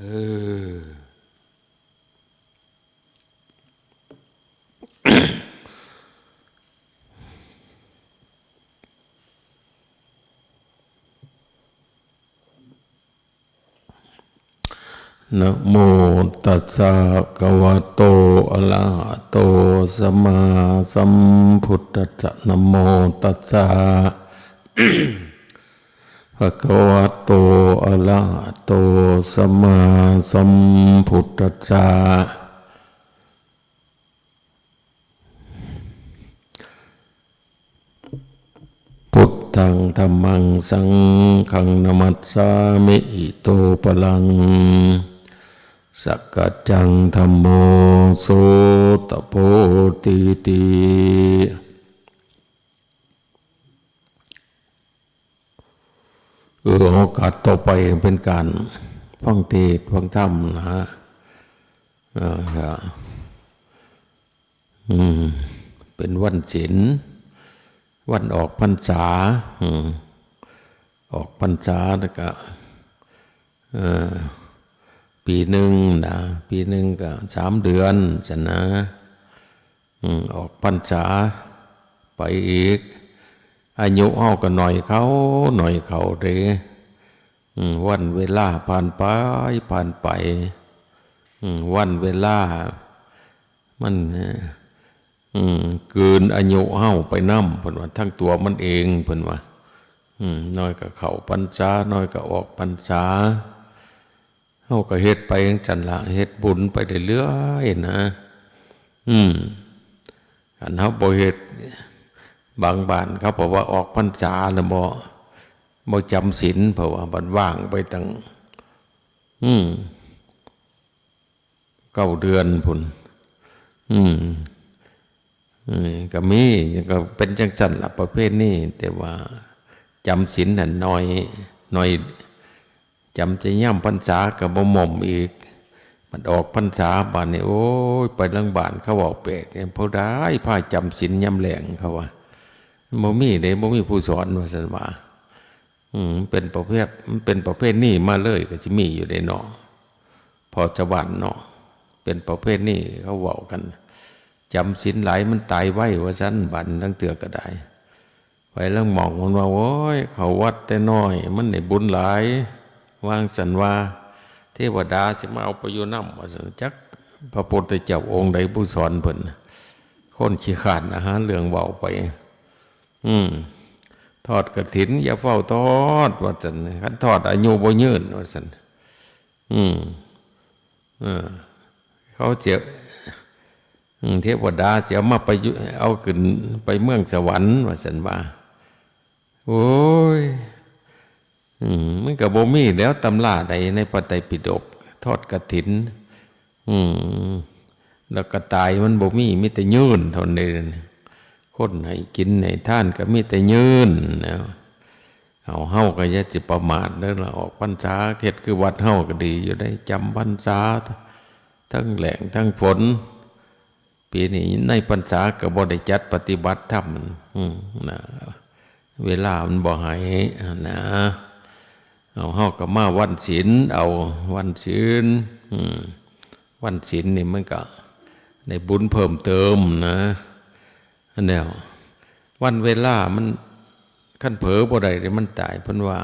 อนะโมตัสสะภะคะวะโตอะระหะโตสัมมาสัมพุทธัสสะนะโมตัสสะภะคะวะโตอะระหะโตสัมมาสัมพุทธัสสะพุทธังธัมมังสังฆังนะมัสสามิอิโตปะลังสักกัจจังธัมโมโสตโพธิติโอกาสต่อไปเป็นการฟังเทศน์ฟังธรรมนะฮะเป็นวันศีลวันออกพรรษาออกพรรษาแล้วก็ปีหนึ่งนะปีหนึ่งก็3 เดือนจะนะออกพรรษาไปอีกอายุเอาก็หน่อยเขาเลยวันเวลาผ่านไปวันเวลามันเกินอายุเฮาไปนำเพิ่นว่าทั้งตัวมันเองเพิ่นว่าน้อยก็เข้าพรรษาน้อยก็ออกพรรษาเฮาก็เฮ็ดไปจังซั่นล่ะเฮ็ดบุญไปเรื่อยๆนะอันเฮาบ่เฮ็ดบางบ้านเขาบอกว่าออกพรรษาแล้วบ่จำศีลเพราะว่ามันว่างไปตั้ง9 เดือนพุ่นก็มีก็เป็นจังซั่นล่ะประเภทนี้แต่ว่าจำศีลนั่นน้อยจำจะย่ำพรรษาก็บ่หม่อมอีกมันออกพรรษาบาดนี้โอ้ยไปลังบ้านเขาบอกแปลกเนี่ยผู้ใดพาจำศีลย่ำแลงเขาว่าบ่มีเด้บ่มีผู้สอนว่าซั่นว่าเป็นประเภทนี้มาเลยก็สิมีอยู่ได้เนาะพอจะบ้านเนาะเป็นประเภทนี้เขาเว้ากันจำศีลหลายมันตายไว้ว่าซั่นบัดทั้งเตือก็ได้ไปแล้วมองมันว่าโอ้ยเขาวัดแต่น้อยมันได้บุญหลายวางสันว่าเทวดาสิมาเอาไปอยู่นำว่าซั่นจักพระพุทธเจ้าองค์ใดผู้สอนเพิ่นคนขี้ขลาดนะฮะเรื่องเว้าไปทอดกฐินอย่าเฝ้าทอดว่าซั่นคันทอดอายุบ่ยืนว่าซั่นเขาเจ็บเทวดาเสียมาไปเอาขึ้นไปเมืองสวรรค์ว่าซั่นว่าโอ้ยมันก็บ่มีแล้วตำราใดในพระไตรปิฎกทอดกฐินแล้วก็ตายมันบ่มีแต่ยืนเท่านั้นคนให้กินให้ทานก็มีแต่ยืนนะเฮาก็อย่าสิประมาทเด้อล่ะออกพรรษาเฮ็ดคือวัดเฮาก็ดีอยู่ได้จำพรรษาทั้งแหลงทั้งฝนปีนี้ในพรรษาก็บ่ได้จัดปฏิบัติธรรมนะเวลามันบ่ให้นะเฮาก็มาวันศีลเอาวันศีลวันศีลนี่มันก็ได้บุญเพิ่มเติมนะอันเดียววันเวลามันคันเผลอบ่ได้มันตายเพิ่นว่า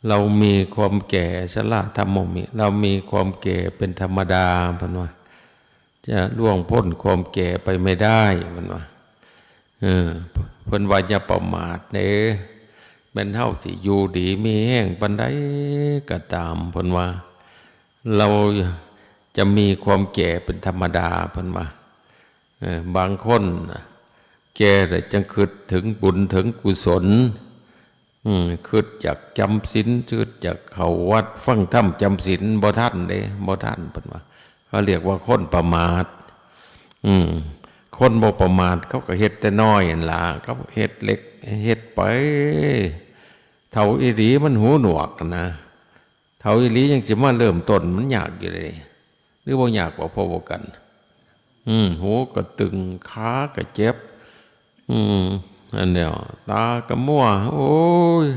เรามีความแก่ชราธรรมมิเรามีความแก่เป็นธรรมดาเพิ่นว่าจะล่วงพ้นความแก่ไปไม่ได้เพิ่นว่าเพิ่นว่าอย่าประมาทเด้แม่นเฮาสิอยู่ดีมีแห้งปานใดก็ตามเพิ่นว่าเราจะมีความแก่เป็นธรรมดาเพิ่นว่าบางคนแก่แต่จังคิดถึงบุญถึงกุศลคิดจากจำศีลคิดจากเข้าวัดฟังธรรมจำศีลบ่ทันเด้บ่ทันเพิ่นว่าเขาเรียกว่าคนประมาทคนบ่ประมาทเขาก็เฮ็ดแต่น้อยนั่นล่ะเขาเฮ็ดเล็กเฮ็ดไปเฒ่าอีหลีมันหูหนวกนะเฒ่าอีหลียังสิมาเริ่มต้นมันยากอยู่เลยหรือบ่ยากกว่าพอๆกันหูก็ตึงขาก็เจ็บอันเดียวตาก็มั่วโอ้ย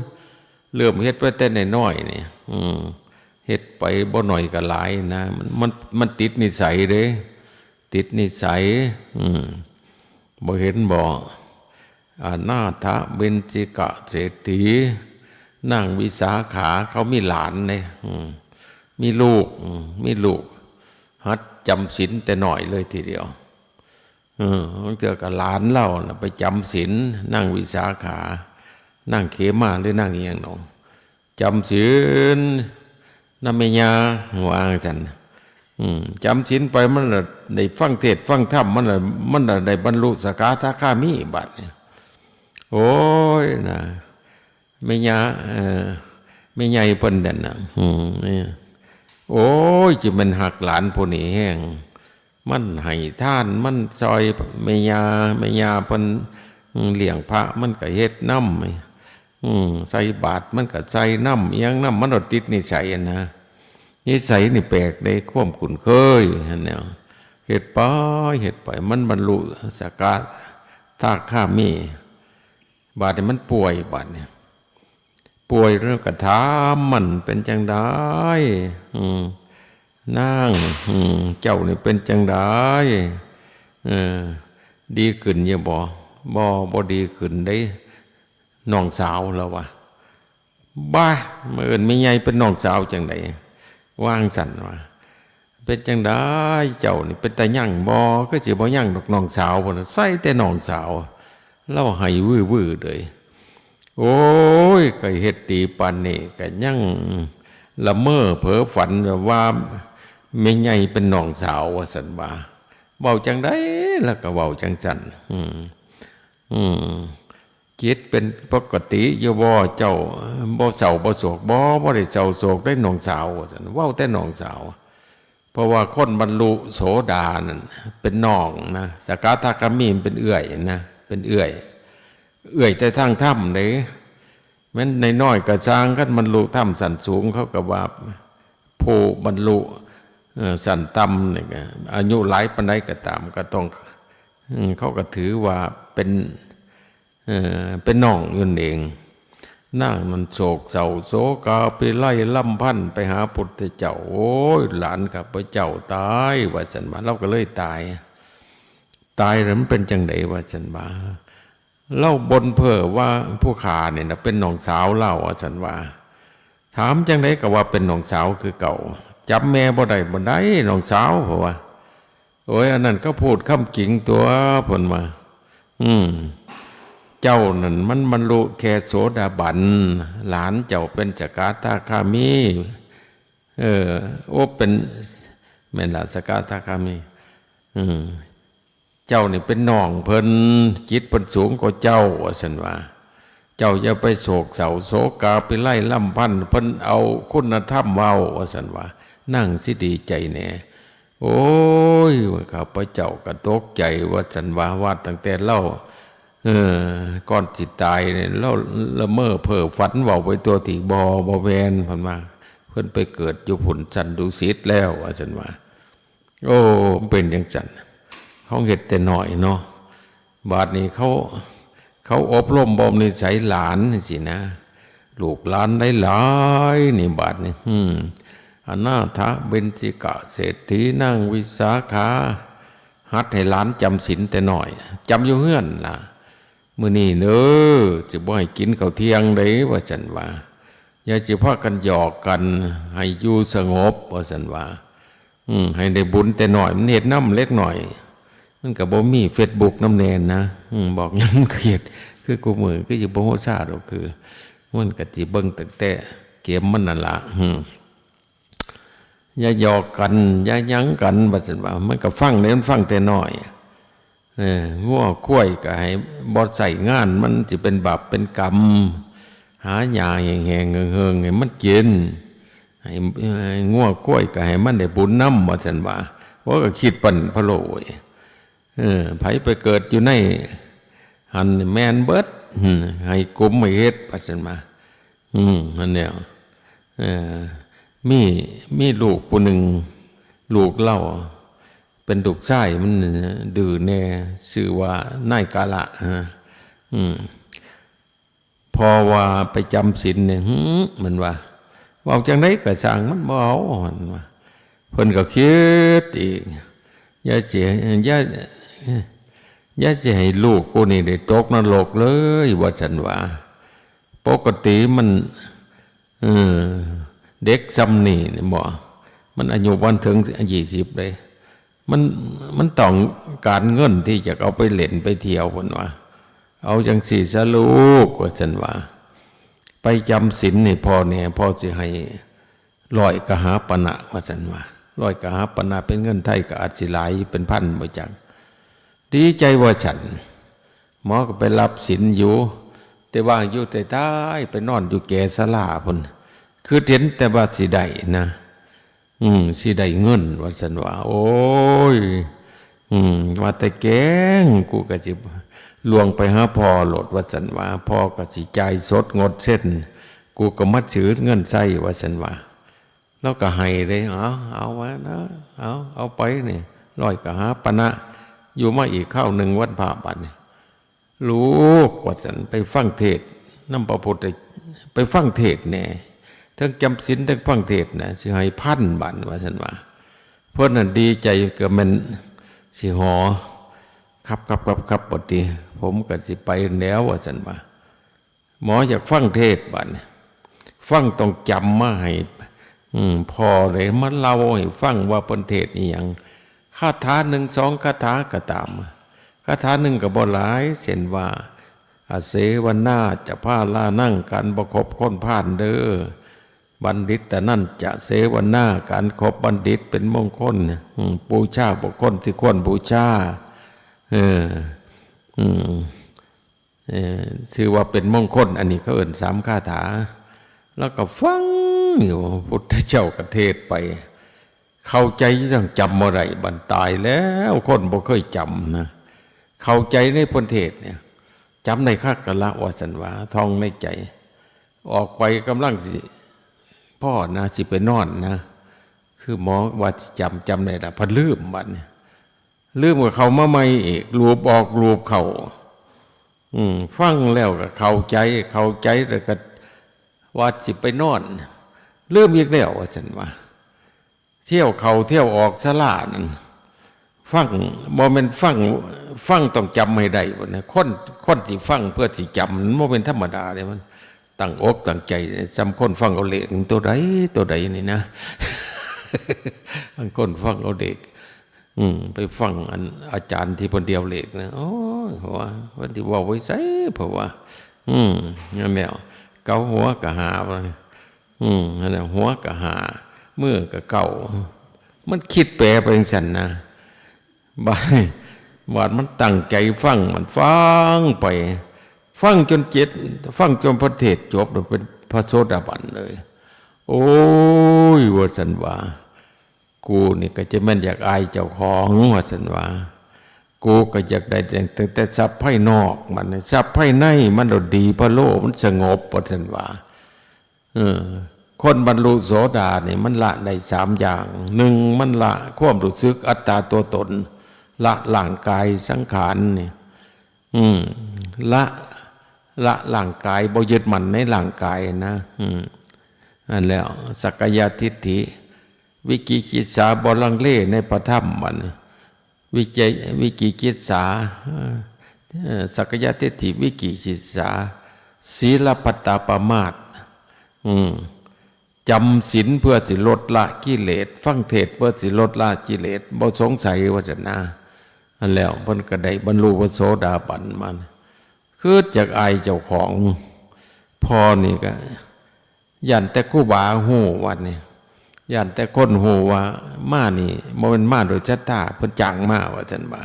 เริ่มเฮ็ดไว้แต่น้อยๆนี่เ เฮ็ดไปบ่หน่อยก็หลายนะมันติดนิสัยเด้ติดนิสัยบ่เห็นบ่อนาถเบญจิกะเศรษฐีนางวิสาขาเขามีหลานเนี่ยมีลูกหัดจำศีลแต่หน่อยเลยทีเดียวเจอกับหลานเล่านะไปจำศีลนั่งวิสาขานั่งเขมาหรือนั่งอีหยังหนอจำศีลน้ำเมียาวางสันจำศีลไปมันได้ฟังเทศฟังธรรมมันได้บรรลุสกทาคามีบัดเนี่ยโอ้ยนะเมียไม่ใหญ่เพิ่นนั่นน่ะโอ้ยจะมันหักหลานผู้นี้แห้งมันให้ท่านมันซอยเมียเพิ่นเลี้ยงพระมันก็เฮ็ดน้ำใส่บาตรมันก็ใส่น้ำเอียงน้ำมันติดนิสัยนะนิสัยนี่แปลกได้ความคุ้นเคยเนี่ยเฮ็ดไปมันบรรลุสกทาคามีบาดนี้มันป่วยบาดเนี่ยป่วยแล้วก็ถามมันเป็นจังไดนางเจ้านี่เป็นจังไดดีขึ้นยังบ่ดีขึ้นได้น้องสาวแล้ววะบ้าเมื่อไม่ใหญ่เป็นน้องสาวจังไดวางสั่นวะเป็นจังไดเจ้านี่เป็นตายั่งบ่ก็สิบ่ยั่งดอกน้องสาวพุ่นใส่แต่น้องสาวเล่าให้วื้อเลยโอ้ยก็เฮ็ดดีปานนี้ก็ยังละเมอเพ้อฝันว่าแม่ใหญ่เป็นน้องสาวว่าซั่นว่าเว้าจังได๋แล้วก็เว้าจังซั่นจิตเป็นปกติอยู่บ่เจ้าบ่เศร้าบ่โศกบ่ได้เศร้าโศกได้น้องสาวว่าซั่นเว้าแต่น้องสาวเพราะว่าคนบรรลุโสดานั่นเป็นน้องนะสกทาคามีมันเป็นเอื้อยนะเป็นเอื้อยแต่ทางถ้ำเลยแม้นในน้อยกระจางกันบรรลุถ้ำสันสูงเขาก็ว่าผู้บรรลุสันต่ำเนี่ยอายุหลายปานใดก็ตามก็ต้องเขาก็ถือว่าเป็นน้องอยู่เองนั่งมันโศกเศร้าโศกาไปไล่ล่ำพันไปหาพุทธเจ้าโอ้ยหลานกับพระเจ้าตายว่าจันมาเราก็เลยตายแล้วมันเป็นจังไดว่าจันมาเล่าบนเพ้อว่าผู้ขาเนี่ยนะเป็นน้องสาวเล่าว่าจันว่าถามจังไดก็ว่าเป็นน้องสาวคือเก่าจับแม่บ่ได้น้องสาวเพราะว่าโอ้ยอันนั้นก็พูดคำกิ่งตัวผลมาเจ้านั่นมันบรรลุแค่โสดาบันหลานเจ้าเป็นสกทาคามีโอ้เป็นแม่นละสกทาคามีเจ้านี่เป็นน้องเพิ่นจิตเพิ่นสูงกว่าเจ้าว่าซั่นว่าเจ้าอย่าไปโศกเศร้าโศกาไปไล่ล่ำพันเพิ่นเอาคุณธรรมเว้าว่าซั่นว่านั่งสิดีใจแน่โอ้ยข้าพเจ้าก็ตกใจว่าซั่นว่าตั้งแต่เล่าก่อนสิตายเนี่ยเล่าละเมอเพ้อฝันเว้าไปตัวที่บ่แวนเพิ่นว่าเพิ่นไปเกิดอยู่ผุนสันดุสิตแล้วว่าซั่นว่าโอ้เป็นจังซั่นเขาเฮ็ดแต่น้อยเนาะบาดนี้เขาอบรมบ่มนิสัยหลานสินะลูกหลานได้หลายนี่บาดนี้อนาถเบญจิกะเศรษฐีนางวิสาขาหัดให้หลานจำศีลแต่น้อยจำอยู่เฮือนล่ะมื้อนี้เด้อจะบ่ให้กินข้าวเที่ยงเด้ว่าซั่นว่าอย่าสิพากันหยอกกันให้อยู่สงบว่าซั่นว่าให้ได้บุญแต่น้อยมันเฮ็ดน้ำเล็กหน่อยมันก็บ่มี Facebook น้ำแน่นนะบอกยังเครียดคือกูมือคือสิบ่ฮู้ซาดอกคือมันก็สิเบิ่งตั้งแต่เกมมันนั่นล่ะอย่าหยอกกันอย่ายั้งกันว่าซั่นว่ามันก็ฟังเนี่ยมันฟังแต่น้อยงัวข้วยก็ให้บ่ใส่งานมันสิเป็นบาปเป็นกรรมหาหญ้าแห้งๆเฮิงๆให้มันกินให้งัวข้วยก็ให้มันได้บุญนำว่าซั่นว่าว่าก็คิดปั่นพะโล้ไผไปเกิดอยู่ในหันแม่นเบิดให้กุมให้เฮ็ดว่าซั่นมานั่นแหละมีลูกผู้หนึ่งลูกเล่าเป็นลูกชายมันดื้อแน่ชื่อว่านายกาละพอว่าไปจำศีลเนี่ยมันว่า เว้าจังได๋ก็สร้างมันบ่เอาว่าเพิ่นก็คิดอีกอย่าสิให้ลูกกูนี่ได้ตกนรกเลยว่าซั่นว่าปกติมันเด็กซ้ำนี่บ่มันอายุวันถึง20เลยมันต้องการเงินที่จะเอาไปเล่นไปเที่ยวพุ่นว่าเอาจังสี่ซะลูกว่าซั่นว่าไปจำศีลนี่พ่อเนี่ยพ่อสิให้100กหาปณะว่าซั่นว่า100กหาปณะเป็นเงินไทยก็อาจสิหลายเป็นพันบ่จักดีใจว่าฉันหมอก็ไปรับศีลอยู่แต่ว่าอยู่แต่ท้ายไปนอนอยู่แก่ศาลาพุ่นคือเห็นแต่ว่าสิได้นะสิได้เงินว่าซั่นว่าโอ้ยว่าแต่แกงกูก็สิลวงไปหาพ่อโหลดว่าซั่นว่าพ่อก็สิจ่ายสดงดเส้นกูก็มัดถือเงินใส่ว่าซั่นว่าแล้วก็ให้เลยเอาไว้นะเอาไปนี่100กหาปณะอยู่มาอีกข้าวหนึ่งวัดพระบัดนี่ลูกว่าซั่นไปฟังเทศนำพระพุทธไปฟังเทศแน่ทั้งจำศีลทั้งฟังเทศนะสิให้1,000 บาทว่าซั่นว่าเพิ่นน่ะดีใจก็มันสิหอครับปกติผมก็สิไปแล้วว่าซั่นว่าหมออยากฟังเทศบัดนี่ฟังต้องจำมาให้พอเลยมาเล่าให้ฟังว่าเพิ่นเทศอีหยังคาถา1 2คาถาก็ตามคาถาหนึ่งก็บ่หลายเช่นว่าอาเสวนาจะพาลานั่งการบ่คบคนพาลเด้อบัณฑิตแต่นั่นจะเสวนาการคบบัณฑิตเป็นมงคลบูชาบุคคลที่ควรบูชาชื่อว่าเป็นมงคลอันนี้เขาเอิ้น3คาถาแล้วก็ฟังอยู่พุทธเจ้าก็เทศไปเข้าใจจังจำอะไรบันตายแล้วคนบ่เคยจำนะเข้าใจในพระเทศเนี่ยจำในคักกะละวาสันวาท่องในใจออกไปกำลังสิพ่อนะสิไปนอนนะคือหมอว่าจำได้ละพอลืมบัดเนี่ยลืมกับเขามาใหม่อีกรูปออกรูปเขาฟังแล้วก็เข้าใจแล้วก็ว่าสิไปนอนลืมอีกแล้วว่าสันว่าเที่ยวเขาเที่ยวออกศาลานั่นฟังบ่แม่นฟังต้องจำให้ได้บ่นะคนที่ฟังเพื่อสิจำมันบ่เป็นธรรมดาเลยมันตั้งอกตั้งใจจำคนฟังเอาเลขตัวใดนี่นะ บางคนฟังเอาเด็กไปฟังอาจารย์ที่เพิ่นเดียวเลขนะโอ้ยว่าเพิ่นสิเว้าไว้ไสเพราะว่านั่นแหละเกาหัวก็หาว่านั่นแหละหัวก็หามือก็เก่ามันคิดแปลไปจังซั่นนะบาดมันตั้งใจฟังมันฟังไปฟังจนจิตฟังจนพระเทศจบเป็นพระโสดาบันเลยโอ้ยว่าซั่นว่ากูนี่ก็จะแม่นอยากอายเจ้าของว่าซั่นว่ากูก็อยากได้แต่ทรัพย์ภายนอกมันทรัพย์ภายในมันดีพระโลกมันสงบว่าซั่นว่าคนบรรลุโสดาเนี่ยมันละได้3อย่าง1มันละความรู้สึกอัตตาตัวตนละร่างกายสังขารนี่ละร่างกายบ่ยึดมั่นในร่างกายนะนั่นแล้วสักกายทิฏฐิวิกิกิจฉาบ่ลังเลในพระธรรมมันวิกิกิจฉาสักกายทิฏฐิวิกิกิจฉาศีลปัตตปมาสจำศีลเพื่อสิลดละกิเลสฟังเทศเพื่อสิลดละกิเลสบ่สงสัยว่าจะนะอันแล้วเพิ่นก็ได้บรรลุพระโสดาบันมาคือจากอายเจ้าของพ่อนี่ก็ย่านแต่ครูบาฮู้ว่านี่ย่านแต่คนฮู้ว่ามานี่บ่แม่นมาโดยชะตาเพิ่นจ้างมาว่าซั่นว่า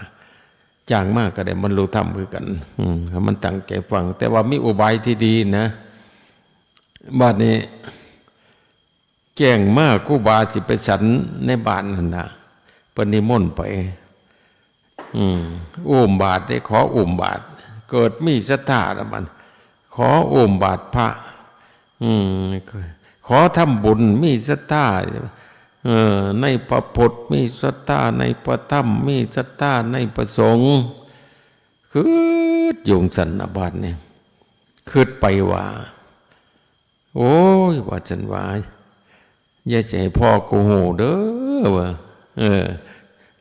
จ้างมาก็ได้บรรลุธรรมคือกันถ้ามันตั้งใจฟังแต่ว่ามีอุบายที่ดีนะบัดนี้แจ้งมาครูบาสิไปฉันในบ้านนั่นน่ะเพิ่นนิมนต์ไปอุ้มบาตรได้ขออุ้มบาตรเกิดมีศรัทธาแล้วมันขออุ้มบาตรพระขอทำบุญมีศรัทธาในพระพุทธมีศรัทธาในพระธรรมมีศรัทธาในพระสงฆ์คือยุงสันนะบาตรเนี่ยคิดไปว่าโอ้ยว่าฉันว่า อย่าสิให้พ่อกูโหเด้อว่า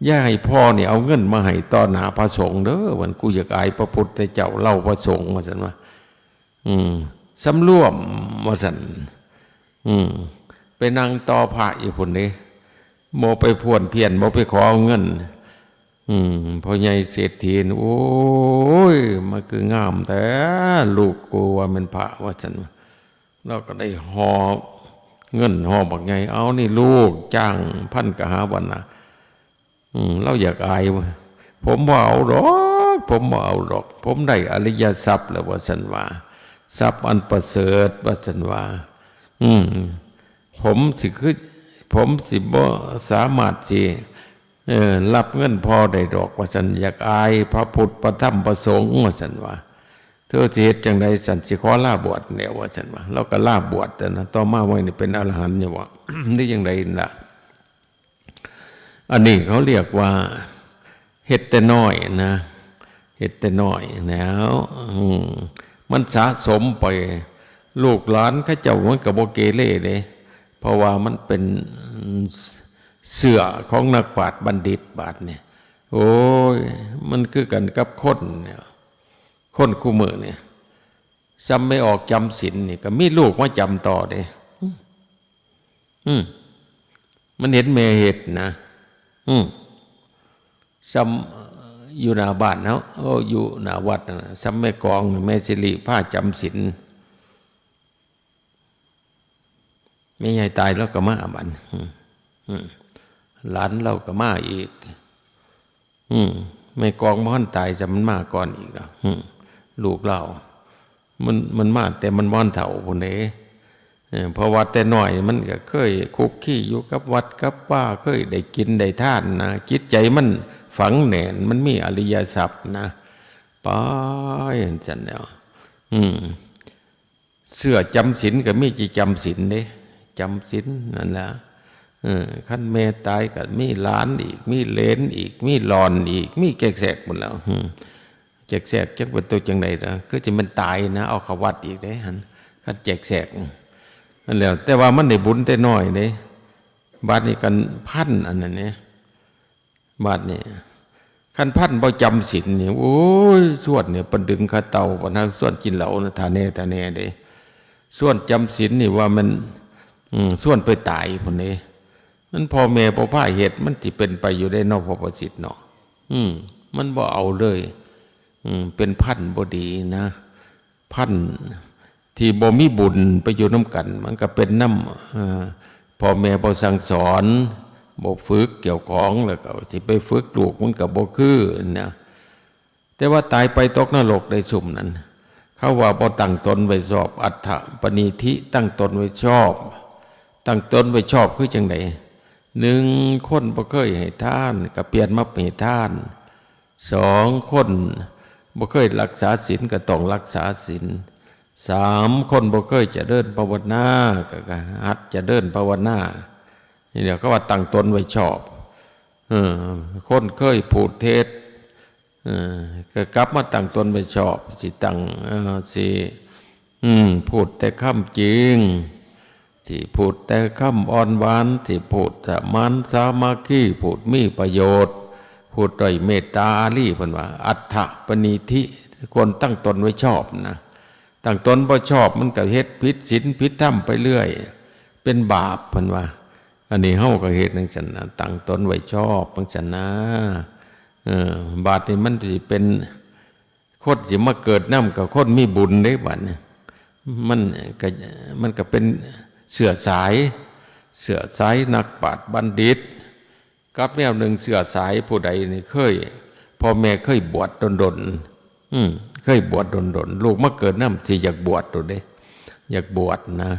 อย่าให้พ่อเนี่ยเอาเงินมาให้ต่อหน้าพระสงฆ์เด้อวันกูอยากอายพระพุทธเจ้าเล่าพระสงฆ์ว่าซั่นว่าสำรวมว่าซั่นไปนั่งต่อพระอยู่พุ่นนี้โมไปพวนเพียนโมไปขอเอาเงินพ่อใหญ่เศรษฐีโอ้ยมันคืองามแต่ลูกกูว่ามันพระว่าซั่นเราก็ได้หอบเงินหอบบักไงเอานี่ลูกจ้างพันกหาวันนะเราอยากอายผมบ่เอาหรอกผมได้อริยทรัพย์แล้วว่าซั่นว่าทรัพย์อันประเสริฐว่าซั่นว่าผมสิบ่สามารถสิรับเงินพอได้ดอกว่าซั่นอยากอายพระพุทธพระธรรมพระสงฆ์ว่าซั่นว่าเธอสิเฮ็ดจังได๋ซั่นสิขอลาบวชแนวว่าซั่นว่าเราก็ลาบวชแต่นะต่อมาไว้นี่เป็นอรหันต์อยู่ว่า นี่จังได๋ล่ะอันนี้เขาเรียกว่าเฮ็ดแต่น้อยนะเฮ็ดแต่น้อยแล้วมันสะสมไปลูกหลานเขาเจ้ามันก็บ่เกเรเด้เพราะว่ามันเป็นเสื้อของนักปราชญ์บัณฑิตบาดเนี่ยโอ้ยมันคือกันกับคนเนี่ยคนคู่มือเนี่ยจำไม่ออกจำศีลนี่ก็มีลูกมาจำต่อเด้มันเห็นแม่เฮ็ดนะจำอยู่หน้าบ้านเนาะอยู่หน้าวัดนะจำแม่กองแม่สิริผ้าจำศีลแม่ใหญ่ตายแล้วก็มาบัดหลานเราก็มาอีกไม่กองบ่ทันตายจะมันมาก่อนอีกแล้วลูกเรามันมาแต่มันบ่ทันเฒ่าพุ่นเด้เพราะว่าแต่น้อยมันก็เคยคุกคีอยู่กับวัดกับป่าเคยได้กินได้ทานนะจิตใจมันฝังแน่นมันมีอริยทรัพย์นะไปจังแล้วเสื้อจำศีลก็มีจิจำศีลเด้จำศีลนั่นแหละขั้นแม่ตายก็มีหลานอีกมีเหลนอีกมีหลอนอีกมีแกกแสกหมดแล้วแจกแสกจักเป็นตัวจังได๋ล่ะก็จะมันตายนะเอาเข้าวัดอีกเด้หั่นคันแจกแสกนั่นแหละแต่ว่ามันได้บุญแต่น้อยเด้บาดนี้กันพันอันนั้นเนี่ยบาดนี้คันพันบ่จำศีลนี่โอ้ยสวดเนี่ยปดึงคาเตาปนสวดกินเหล้านะทาแน่เด้สวดจำศีลนี่ว่ามันส่วนไปตายพุ่นนี้มันพ่อแม่บ่พาเฮ็ดมันสิเป็นไปอยู่ได้นอกพระประสิทธิ์เนาะมันบ่เอาเลยเป็นพันธุ์บ่ดีนะพันธุ์ที่บ่มีบุญไปอยู่นำกันมันก็เป็นน้ำพ่อแม่บ่สั่งสอนบ่ฝึกเกี่ยวของแล้วก็สิไปฝึกลูกมันก็บ่คือนะแต่ว่าตายไปตกนรกได้สุ่มนั้นเขาว่าบ่ตั้งตนไว้ชอบอัตถะปณิธิตั้งตนไว้ชอบตั้งตนไว้ชอบคือจังได๋1คนบ่เคยให้ทานก็เปลี่ยนมาให้ทาน2คนบ่เคยรักษาศีลก็ต้องรักษาศีล3คนบ่เคยเจริญภาวนาก็หัดเจริญภาวนานี่เดี๋ยวก็ว่าตั้งตนไว้ชอบคนเคยพูดเทศก็กลับมาตั้งตนไว้ชอบสิตั้งสิพูดแต่คำจริงสิพูดแต่คำอ่อนหวานสิพูดสมานสามัคคีพูดมีประโยชน์พูดด้วยเมตตาอารีเพิ่นว่าอัตถะปณิธิควรตั้งตนไว้ชอบนะตั้งตนบ่ชอบมันก็เฮ็ดผิดศีลผิดธรรมไปเรื่อยเป็นบาปเพิ่นว่าอันนี้เฮาก็เฮ็ดจังซั่นนะตั้งตนไว้ชอบจังซั่นนะบาปนี่มันสิเป็นคนสิมาเกิดนำกับคนมีบุญเด้บัดนี้มันก็เป็นเสื้อสายนักปราชญ์บัณฑิตกับแนวหนึ่งเสื้อสายผู้ใดนี่เคยพ่อแม่เคยบวชดนเคยบวชดนลูกมาเกิดนำสิอยากบวชตัวเด้อยากบวชนะ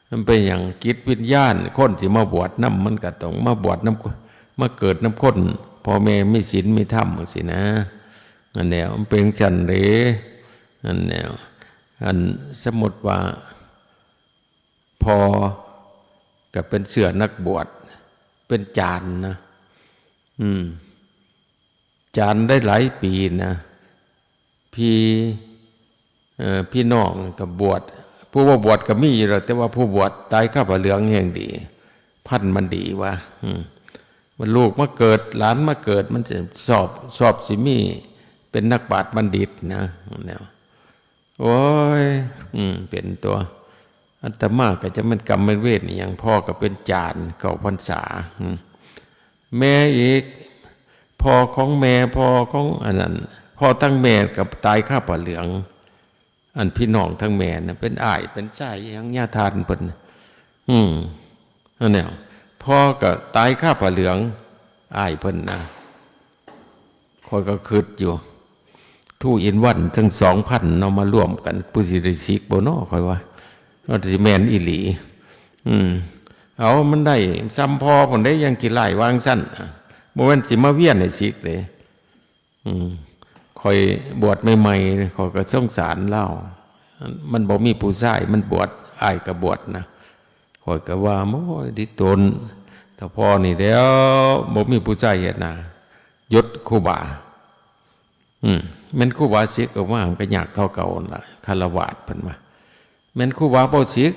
มันเป็นอย่างจิตวิญญาณคนสิมาบวชนำมันก็ต้องมาบวชนำมาเกิดนำคนพ่อแม่มีศีลมีธรรมจังซี่นะอันแนวมันเป็นจังเด้อันแนวอันสมมุติว่าพอก็เป็นเสื้อนักบวชเป็นจานนะจานได้หลายปีนะพี่น้องกับบวชผู้ว่าบวชก็มีอยู่แล้วแต่ว่าผู้บวชตายข้าพระเหลืองแห่งดี พันธุ์มันดีวะมันลูกมาเกิดหลานมาเกิดมันจะสอบสิมีเป็นนักปราชญ์บัณฑิตนะเนี่ยโอ้ยเป็นตัวอาตมาก็จะมันกรรมเวทนี่อย่างพ่อก็เป็นจานเก่าพรรษาแม่อีกพ่อของแม่พ่อของอันนั้นพ่อทั้งแม่กับตายข้าป่าเหลืองอันพี่น้องทั้งแม่นะเป็นอ้ายเป็นชายยังญาทานเพิ่นนั่นเนี่ยพ่อก็ตายข้าป่าเหลืองอ้ายเพิ่นนะคอยก็คิดอยู่ทู่อินวันทั้ง2,000เรามาร่วมกันปุสิริสิกบ่เนาะคอยว่าเราจะแมนอิหลีเอามันได้ซ้ำพอผมได้ยังกี่ไล่วางสั้นโมเมนต์สิมาเวียนในสิกเลยคอยบวชใหม่ๆคอยก็สงสารเล่ามันบอกมีผู้ชายมันบวชอ้ายกับบวชนะคอยก็ว่าโอ้ยดิตนแต่พอนี่แล้วบอกมีผู้ชายเห็นนะยศครูบามันครูบาสิกออกมามันก็ยากเท่าเก่าละคารวะเพิ่นว่าแม่นครูบาเป้าสิก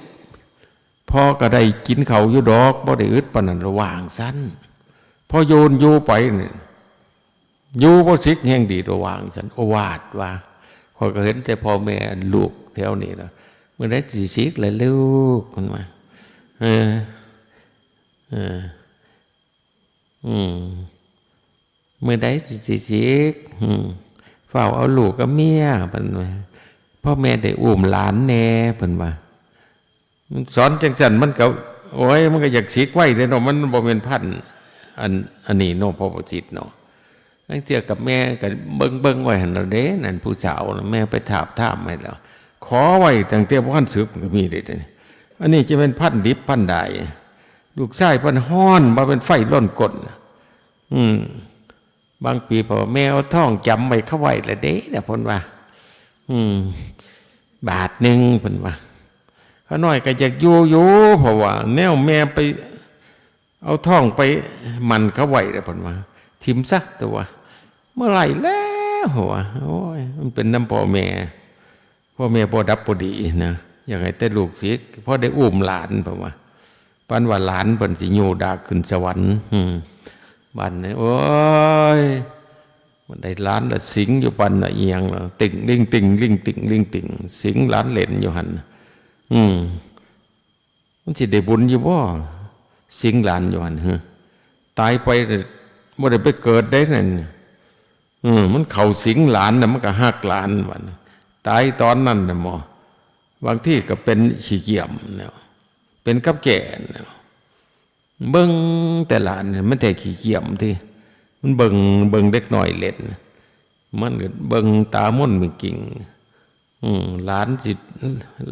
พ่อก็ได้กินเขาอยู่ดอกบ่ได้อึดปานนั้นระหว่างสั้นพอโยนอยู่ไปนี่อยู่เป้าสิกแห่งดีระหว่างสั้นโอวาทว่าพอก็เห็นแต่พ่อแม่ลูกแถวนี้นะเมื่อได้สิสิกเลยลูกมันมาเมื่อได้สิสิกเฝ้าเอาลูกกับเมียเพิ่นว่าพ่อแม่ได้อุ้มหลานแน่เพิ่นว่าสอนจังซั่นมันก็โอ้ยมันก็อยากสิกไว้เด้เนาะมันบ่แม่นพันอันนี้เนาะพ่อบ่จิตเนาะตั้งเทื่อกับแม่ก็เบิ่งไว้หั่นแล้วเด้นั่นผู้สาวแม่ไปถามให้แล้วขอไว้ตั้งแต่บ่ทันสึกก็มีเด้อันนี้จะเป็นพันดิบพันดายลูกชายเพิ่นฮ้อนบ่เป็นไฟล้นก้นบางปีพ่อแม่เอาท้องจำไว้เข้าไว้ละเด้น่ะเพิ่นว่าบาทหนึ่งเพิ่นว่าเขาน้อยก็อยากอยู่เพราะว่าแนวแม่ไปเอาท่องไปมันเขาไว้แล้วเพิ่นว่าทิมซักตัวเมื่อไหร่แล้วหัวโอ้ยมันเป็นน้ำพ่อแม่บ่ดับบ่ดีนะอยากให้แต่ลูกสิพอได้อุ้มหลานเพิ่นว่าปานว่าหลานเพิ่นสิอยู่ดาขึ้นสวรรค์บ้านนี่โอ้ยมันได้ล้านละสิงอยู่ปันละเอียงละติ่งลิงติ่งลิงติ่งลิงติ่งสิงล้านเหรียญอยู่หันมันสิได้บุญอยู่บ่สิงล้านอยู่หันตายไปบ่ได้ไปเกิดได้นั่นมันเข้าสิงล้านน่ะมันก็หักล้านวันตายตอนนั้นน่ะหมอบางที่ก็เป็นขี้เกียจเนี่ยเป็นกับแก่เนี่ยเบิ่งแต่ล้านเนี่ยมันแต่ขี้เกียจที่มันเบิ่งเด็กหน่อยเล่นมันก็เบิ่งตาม่นมีกิ่งหลานสิ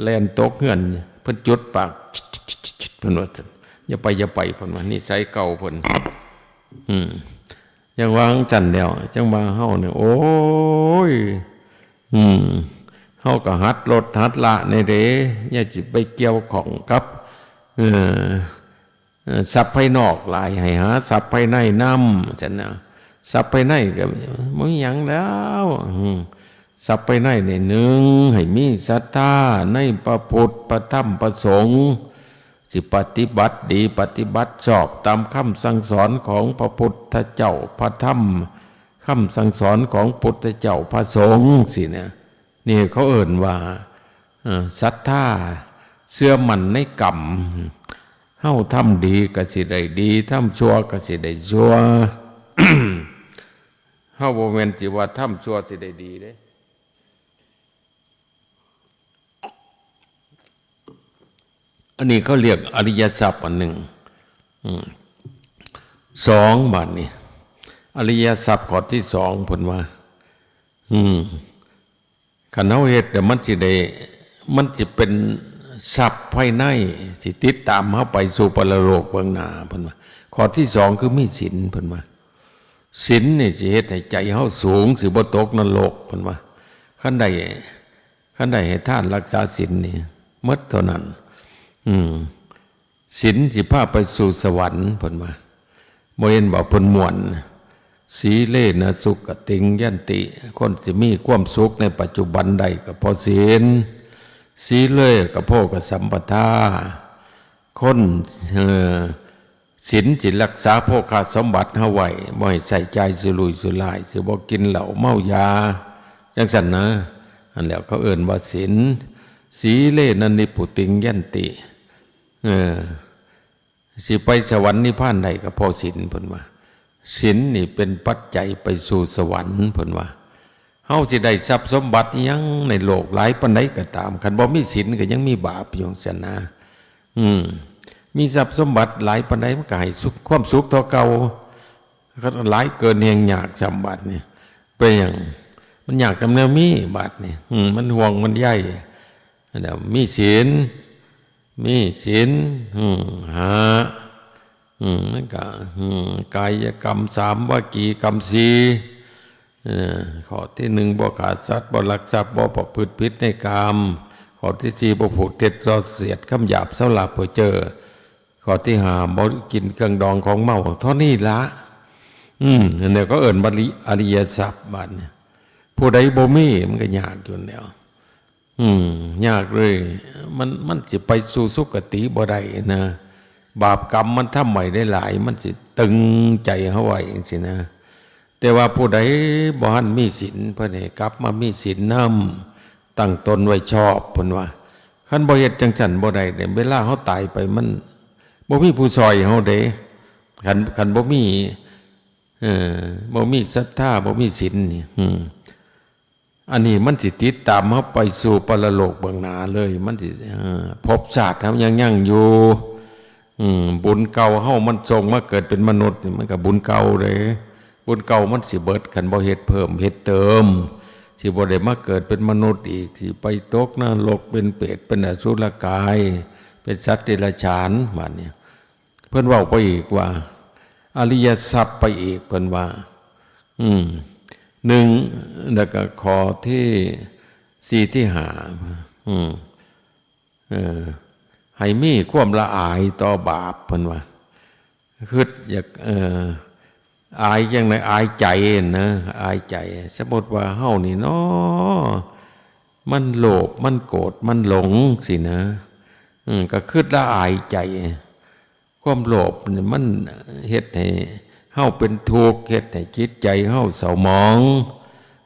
แล่นตกเฮือนเพิ่นจุดปากเพิ่นว่าอย่าไปเพิ่นว่านิสัยเก่าเพิ่นยังวางจันแล้วจังมาเฮาเนี่ยโอ้ยเฮาก็หัดลดหัดละในเด้อย่าสิไปเกี่ยวของกับทรัพย์ภายนอกหลายให้หาทรัพย์ภายในนำจังนะทรัพย์ภายในก็บ่มีหยังแล้วทรัพย์ภายในนี่หนึ่งให้มีศรัทธาในพระพุทธพระธรรมพระสงฆ์สิปฏิบัติดีปฏิบัติชอบตามคำสั่งสอนของพระพุทธเจ้าพระธรรมคำสั่งสอนของพุทธเจ้าพระสงฆ์สิเนี่ยนี่เขาเอ่ยว่าศรัทธาเชื่อมั่นในกรรมเฮาทำดีก็สิได้ดีทำชั่วก็สิได้ชั่ว เฮาบ่แม่นสิว่าทำชั่วสิได้ดีเด้อันนี้เขาเรียกอริยทรัพย์อันหนึ่ง2บาทนี่อริยทรัพย์ข้อที่2เพิ่นว่าคันเฮาเฮ็ดมันสิได้มันสิเป็นทรัพย์ภายในสิติดตามเฮาไปสู่ปรโลกเบื้องหน้าเพิ่นว่าข้อที่2คือมีศีลเพิ่นว่าศีลนี่สิเฮ็ดให้ใจเฮาสูงสิบ่ตกนรกเพิ่นว่าคันใดให้ทานรักษาศีลนี่หมดเท่านั้นศีลสิพาไปสู่สวรรค์เพิ่นว่าบ่เห็นบ่เพิ่นม่วนสีเลนะสุขติงยันติคนสิมีความสุขในปัจจุบันใดก็เพราะศีลสีเลกับโภคสัมปทาคน ศีลสิรักษาโภคาสมบัติเฮาไว้บ่ให้ใส่ใจสุรุ่ยสุร่ายสิบ่กินเหล้าเมายาจังซั่นนะอันแล้วเขาเอิ้นว่าศีลสีเลนะนิพุติงยันติสิไปสวรรค์นิพพานได้ก็เพราะศีลเพิ่นว่าศีลนี่เป็นปัจจัยไปสู่สวรรค์เพิ่นว่าเฮาสิได้ทรัพย์สมบัติอิหยังในโลกหลายปานใดก็ตามคันบ่มีศีลก็ยังมีบาปอยู่ซั่นนะมีทรัพย์สมบัติหลายปานใดมันก็ให้สุขความสุขเท่าเก่าก็หลายเกินแห่งยากสมบัตินี่เป็นหยังมันอยากดำเนินมีบาดนี่มันห่วงมันใหญ่แล้วมีศีลหานั่นก็กายกรรม3วจีกรรม4ข้อที่1บ่ฆ่าสัตว์บ่ลักทรัพย์บ่ประพฤติผิดในกามข้อที่4บ่พูดเท็จส่อเสียดคำหยาบเสาหลาบเพ้อเจ้อข้อที่5บ่กินเครื่องดองของเมาเท่านี้ละอันนี้ก็เอิ้นอริยทรัพย์บาดนี้ผู้ใดบ่มีมันก็ยากอยู่แล้วยากเลยมันสิไปสู่สุคติบ่ได้นะบาปกรรมมันทำใหม่ได้หลายมันสิตึงใจเฮาไว้จังซี่นะแต่ว่าผู้ใดบ่ทันมีศีลเพิ่นให้กลับมามีศีลนำตั้งตนไว้ชอบเพิ่นว่าคันบ่เฮ็ดจังซั่นบ่ได้เวลาเฮาตายไปมันบ่มีผู้ซอยเฮาเด้คันบ่มีศรัทธาบ่มีศีลนี่อันนี้มันสิติดตามเฮาไปสู่ปรโลกเบื้องหน้าเลยมันสิภพชาติเฮายังอยู่บุญเก่าเฮามันส่งมาเกิดเป็นมนุษย์นี่มันก็บุญเก่าเลยบุญเก่ามันสิเบิดคันบ่เฮ็ดเพิ่มเฮ็ดเติมสิบ่ได้มาเกิดเป็นมนุษย์อีกสิไปตกนรกเป็นเปรตเป็นอสุรกายเป็นสัตว์เดรัจฉานบัดนี้เพิ่นเว้าไปอีกว่าอริยทรัพย์ไปอีกเพิ่นว่า1แล้วก็ข้อที่4ที่5ให้มีความละอายต่อบาปเพิ่นว่าคิดอยากอายจังได๋อายใจนะอายใจสมมุติว่าเฮานี่เนาะมันโลภมันโกรธมันหลงสินะก็คิดละอายใจความโลภนี่มันเฮ็ดให้เฮาเป็นทุกข์เฮ็ดให้จิตใจเฮาเศร้าหมอง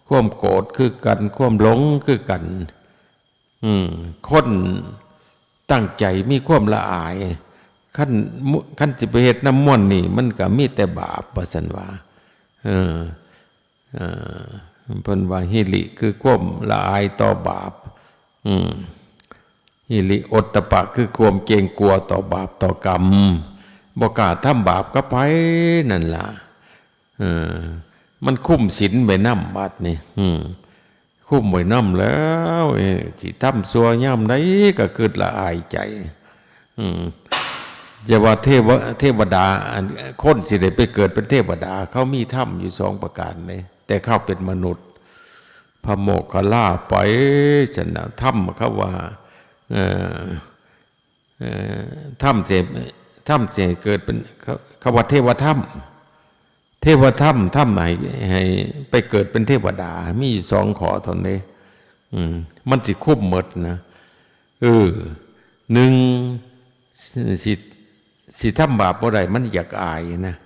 ความโกรธคือกันความหลงคือกันคนตั้งใจมีความละอายคันสิไปเฮ็ดน้ำมนต์นี่มันก็มีแต่บาปว่าซั่นว่าเพิ่นว่าหิริคือความละอายต่อบาปหิริโอตตัปปะคือความเกรงกลัวต่อบาปต่อกรรมบ่กล้าทำบาปกับไผนั่นล่ะมันคุ้มศีลไว้นำบาดนี่คุ้มไว้นำแล้วสิทำชั่วยามใดก็คิดละอายใจจะว่าเทวดาคนสิได้ไปเกิดเป็นเทวดาเขามีธรรมอยู่2ประการเลยแต่เขาเป็นมนุษย์พระโมคคัลลาไปฉันธรรมเขาว่าธรรมเจเกิดเป็นเขาว่าเทวธรรมธรรมให้ไปเกิดเป็นเทวดามีอยู่2ข้อเท่านั้นมันสิคุ้มหมดนะ1สิทำบาปบ่ได้มันอยากอายนะ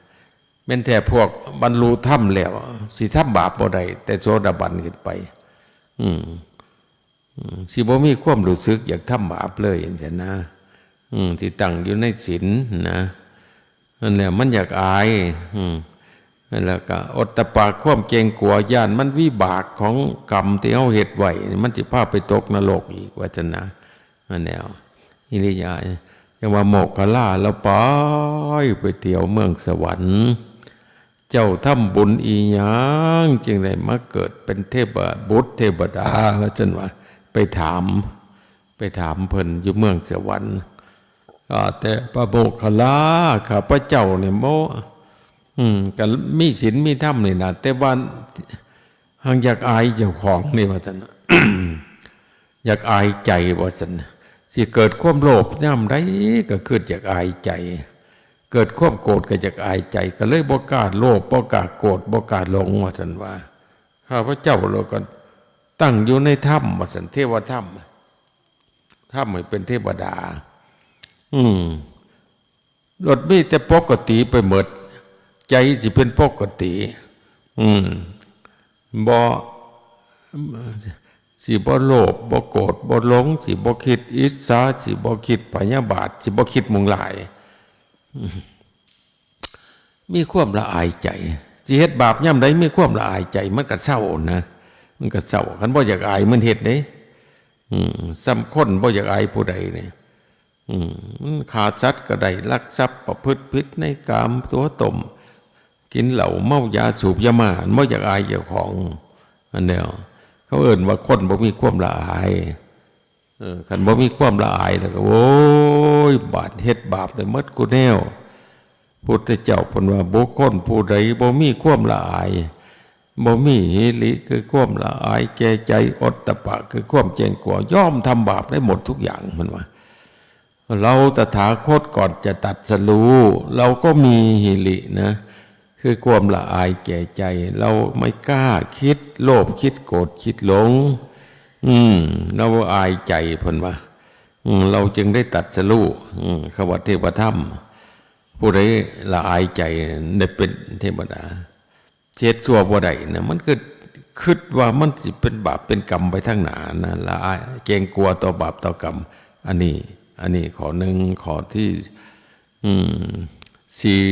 แม้นแต่พวกบรรลุธรรมแล้วสิทำบาปบ่ได้แต่โสดาบันขึ้นไปสิบ่มีความรู้สึกอยากทำบาปเลยอย่างนั้นนะสิตั้งอยู่ในศีลนะนั่นแหละมันอยากอายแล้วก็อดตะปาความเกรงกลัวย่านมันวิบากของกรรมที่เฮาเฮ็ดไว้มันสิพาไปตกนรกอีกว่าจังนะนั่นแหละอิริยาจังว่าโมคคัลลาแล้วไปเที่ยวเมืองสวรรค์เจ้าทำบุญอีหยังจึงได้มาเกิดเป็นเทพบุตรเทวดาว่าจังว่าไปถามเพิ่นอยู่เมืองสวรรค์แต่พระโมคคัลลาข้าพเจ้าเนี่ยโมก็มีศีลมีธรรมนี่นะแต่ว่าหังอยากอายเจ้าของนี่ว่าซั่น อยากอายใจว่าซั่นสิเกิดความโลภยามใดก็เกิดอยากอายใจเกิดความโกรธก็อยากอายใจก็เลยบ่กล้าโลภบ่กล้าโกรธบ่กล้าหลงว่าซั่นว่าข้าพเจ้าเราก็ตั้งอยู่ในธรรมว่าซั่นเทวธรรมให้เป็นเทวดา รถมีแต่ปกติไปหมดใจสิเป็นปกติบ่สิบ่โลภบ่โกรธบ่หลงสิบ่คิดอิจฉาสิบ่คิดพยาบาทสิบ่คิดมุงหลายมีความละอายใจสิเฮ็ดบาปย่ำใดมีความละอายใจมันก็เศร้านะมันก็เศร้าคันบ่อยากอายมันเฮ็ดเด้ซ้ำคนบ่อยากอายผู้ใดนี่มันฆ่าสัตว์ก็ได้ลักทรัพย์ประพฤติผิดในกามตัวตมกินเหล้าเมายาสูบยามาบ่อยากอายเจ้าของอันเดียวเขาเอิ้นว่าคนบ่มีความละอายคันบ่มีความละอายแล้วก็โอ้ยบาปเฮ็ดบาปได้หมดกูแนวพุทธเจ้าเพิ่นว่าบุคคลผู้ใดบ่มีความละอายบ่มีหิริคือความละอายแก่ใจอดตะปะคือความเจงกลัวย่อมทำบาปได้หมดทุกอย่างมันว่าเราตถาคตก่อนจะตรัสรู้เราก็มีหิรินะคือความละอายแก่ใจเราไม่กล้าคิดโลภคิดโกรธคิดหลงเราอายใจเพิ่นว่าเราจึงได้ตรัสรู้คำว่าเทวธรรมผู้ใดละอายใจได้เป็นเทวดาเจ็ดชั่วบ่ได้นะมันก็คิดว่ามันสิเป็นบาปเป็นกรรมไปทั้งหนานะละอายเกรงกลัวต่อบาปต่อกรรมอันนี้ข้อหนึ่งข้อที่สี่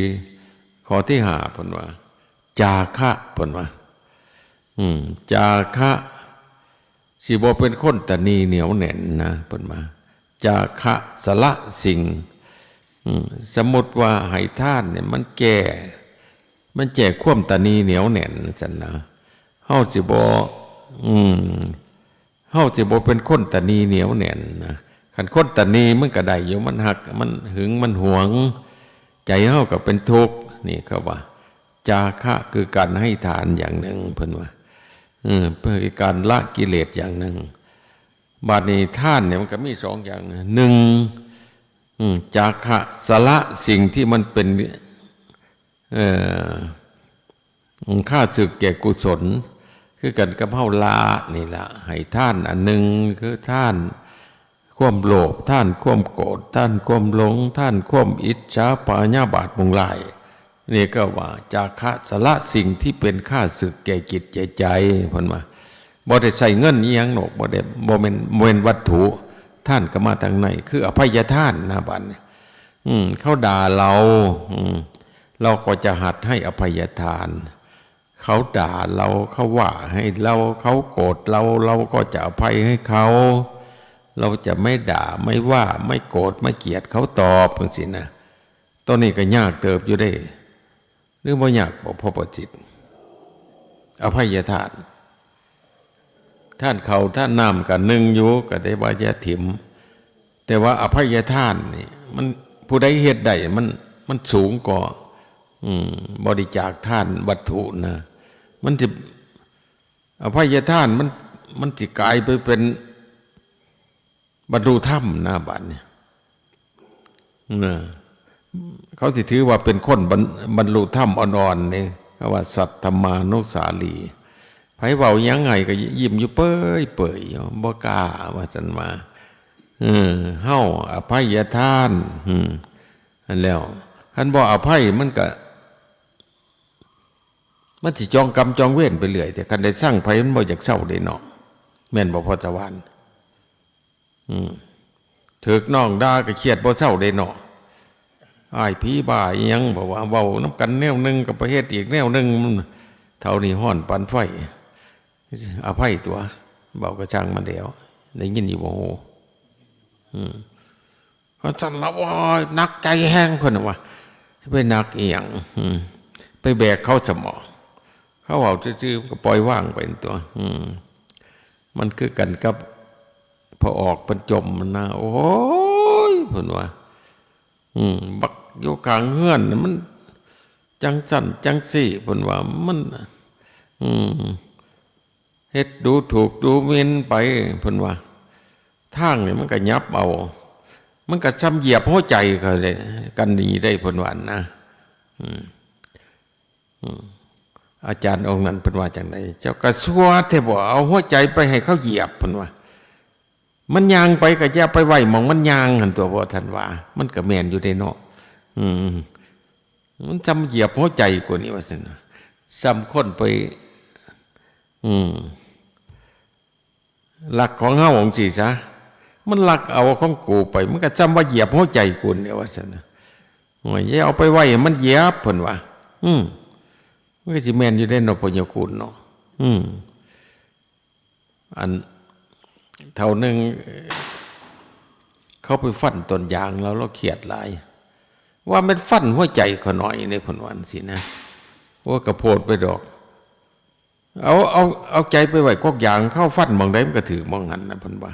ข้อที่ห้าเพิ่นว่าจาคะเพิ่นว่าจาคะสิบ่เป็นคนตนีเหนียวแน่นนะเพิ่นว่าจาคะสละสิ่งสมมติว่าให้ทานเนี่ยมันแก่มันแจกความตนีเหนียวแน่นจันนะเฮาสิบ่เป็นคนตนีเหนียวแน่นนะคันคนตนีมันก็ได้อยู่มันหักมันหึงมันหวงใจเฮาก็เป็นทุกข์นี่เขาว่าจาคะคือการให้ทานอย่างหนึ่งเพิ่นว่าเพื่อการละกิเลสอย่างหนึ่งบาดนี้ทานเนี่ยมันก็มีสองอย่างหนึ่งจาคะสละสิ่งที่มันเป็นค่าศึกแก่กุศลคือกันกับเฮาละนี่ล่ะให้ท่านอันหนึ่งคือท่านความโลภท่านความโกรธท่านความหลงท่านความอิจฉาพยาบาทมุงลายนี่ก็ว่าจาคะสละสิ่งที่เป็นค่าศึกแก่จิตใจเพิ่นว่าบ่ได้ใส่เงินอีหยังหรอกบ่แม่นวัตถุท่านก็มาทางไหนคืออภัยทานนะบัดนี้เขาด่าเราเราก็จะหัดให้อภัยทานเขาด่าเราเขาว่าให้เราเขาโกรธเราก็จะอภัยให้เขาเราจะไม่ด่าไม่ว่าไม่โกรธไม่เกลียดเขาตอบจังซี่นะตอนนี้ก็ยากเติบอยู่ได้หรือบ่ยากบ่พอประจิตอภัยทานท่านเขาท่านน้ำกันหนึ่งอยู่ก็ได้ว่าจะถิ่มแต่ว่าอภัยทานนี่มันผู้ใดเฮ็ดได้มันสูงกว่าบริจาคทานวัตถุนะมันจะอภัยทานมันจะกลายไปเป็นบรรลุธรรมนะบัดเนี่ยเขาสิถือว่าเป็นคนบรรลุธรรมอ่อนๆนี่เขาว่าสัทธมานุสาลีไผเว้ายังไงก็ยิ้มอยู่เปื่อยอยู่บ่กล้าว่าซั่นมาเฮาอภัยทานอันแล้วคันบ่อภัยมันสิจองกรรมจองเวรไปเรื่อยแต่คันได้สร้างไผมันบ่อยากเศร้าได้เนาะแม่นบ่พอจะวานถึกน้องด่าก็เครียดบ่เศร้าได้เนาะอ้ายผีบ้าอีหยังบ่ว่าเว้านำกันแนวนึงก็ไปเฮ็ดอีกแนวนึงเท่านี้ฮ้อนปานไฟอภัยตัวเว้าก็ช่างมันแล้วได้ยินอยู่บ่เพราะสั่นละว่านักใจแห้งเพิ่นว่าไปนักอีหยังไปแบกเขาสมองเขาเอาซื่อๆก็ปล่อยว่างไปตัวมันคือกันกับพอออกเป็นจมมันนะโอ้ยเพิ่นว่าบักอยู่ข้างเฮือนมันจังสั่นจังสี่เพิ่นว่ามันเฮ็ดดูถูกดูหมิ่นไปเพิ่นว่าทางนี่มันก็ยับเอามันก็ซ้ำเหยียบหัวใจกันนี่ได้เพิ่นว่านะอาจารย์องค์นั้นเพิ่นว่าจังไดเจ้าก็ซัวแท้บ่เอาหัวใจไปให้เขาเหยียบเพิ่นว่ามันย่างไปก็อย่าไปไว้หม่องมันย่างหั่นตัวบ่ท่านว่ามันก็แม่นอยู่ได้เนาะ อืมมันจำเหยียบหัวใจกว่านี้ว่าสินะซ้ำคนไปหลักของเฮาองสิซะมันหลักเอาของกูไปมันก็จำว่าเหยียบหัวใจกูเนี่ยว่าสินะโอ้ยอย่าเอาไปไว้มันเหยียบเพิ่นว่ามันก็สิแม่นอยู่ได้เนาะพ่อใหญ่คุณเนาะอันเท่านึงเขาไปฟันต้นยางแล้วเราเครียดหลายว่ามันฟันหัวใจเขาหน่อยในผลวันสินะว่ากระโพดไปดอกเอาใจไปไว้กอกยางเข้าฟันมองได้มันก็ถือมองหันนะเพิ่นว่า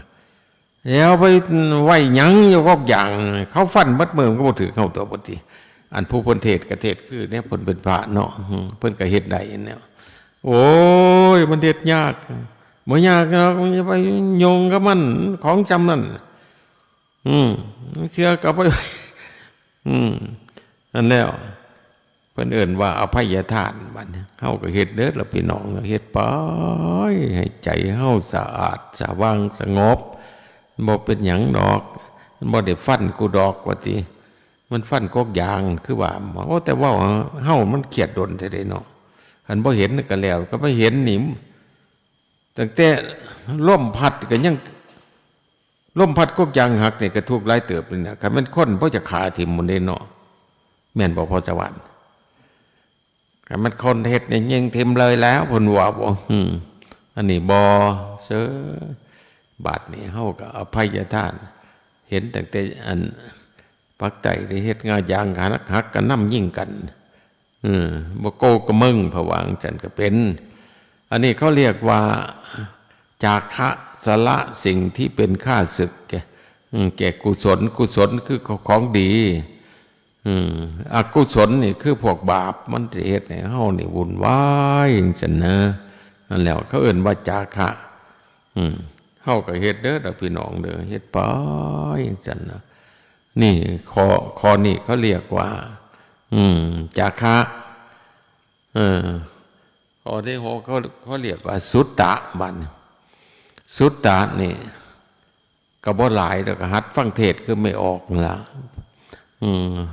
แล้วไปไว้หยังอยู่กอกยางเข้าฟันมัดมือมันก็บ่ถือเข้าตัวปกติอันผู้เพิ่นเทศกระเทศคือเนี่ยเพิ่นเป็นพระเนาะเพิ่นก็เฮ็ดได้เนี่ยโอ้ยมันเฮ็ดยากบ่ยากเนาะมันจะไปโยงกับมันของจำนั่นเชื่อกับไปนั่นแล้วเพิ่นเอิ้นว่าอภัยทานบัดเฮาก็เฮ็ดเด้อล่ะพี่น้องเฮ็ดไปให้ใจเฮาสะอาดสว่างสงบบ่เป็นหยังดอกมันบ่ได้ฟันกูดอกว่าติมันฟันกอกยางคือว่าโอ้แต่ว่าเฮามันเครียดดนแท้เด้เนาะคันบ่เห็นก็แล้วก็บ่เห็นนี่ตั้งแต่ลมพัดก็ยังลมพัดกกยางหักนี่ก็ทุกข์หลายเติบเลยนะคันมันคนบ่จะขาทิ่มหมดเด้เนาะแม่นบ่พอสวรรค์คันมันคนเฮ็ดนี่ยิงทิ่มเลยแล้วเพิ่นว่าบ่อันนี้บ่เสือบาดนี้เฮาก็อภัยทานเห็นตั้งแต่อันปักใจได้เฮ็ดงายางหักกันนำยิ่งกันบ่โกกะมึงผวางจันก็เป็นอันนี้เขาเรียกว่าจาคะสละสิ่งที่เป็นข้าศึกแก่กุศลคือของดีอกุศลนี่คือพวกบาปมันสิเฮ็ดให้เฮานี่วุ่นวายจังนะนั่นแหละเขาเอิ้นว่าจาคะเฮาก็เฮ็ดเด้อพี่น้องเด้อเฮ็ดไปจังนะนี่ข้อนี้เขาเรียกว่าจาคะข้อที่6เขาเรียกว่าสุตตะบัดสุตตะนี่ก็บ่หลายแล้วก็หัดฟังเทศคือไม่ออกล่ะ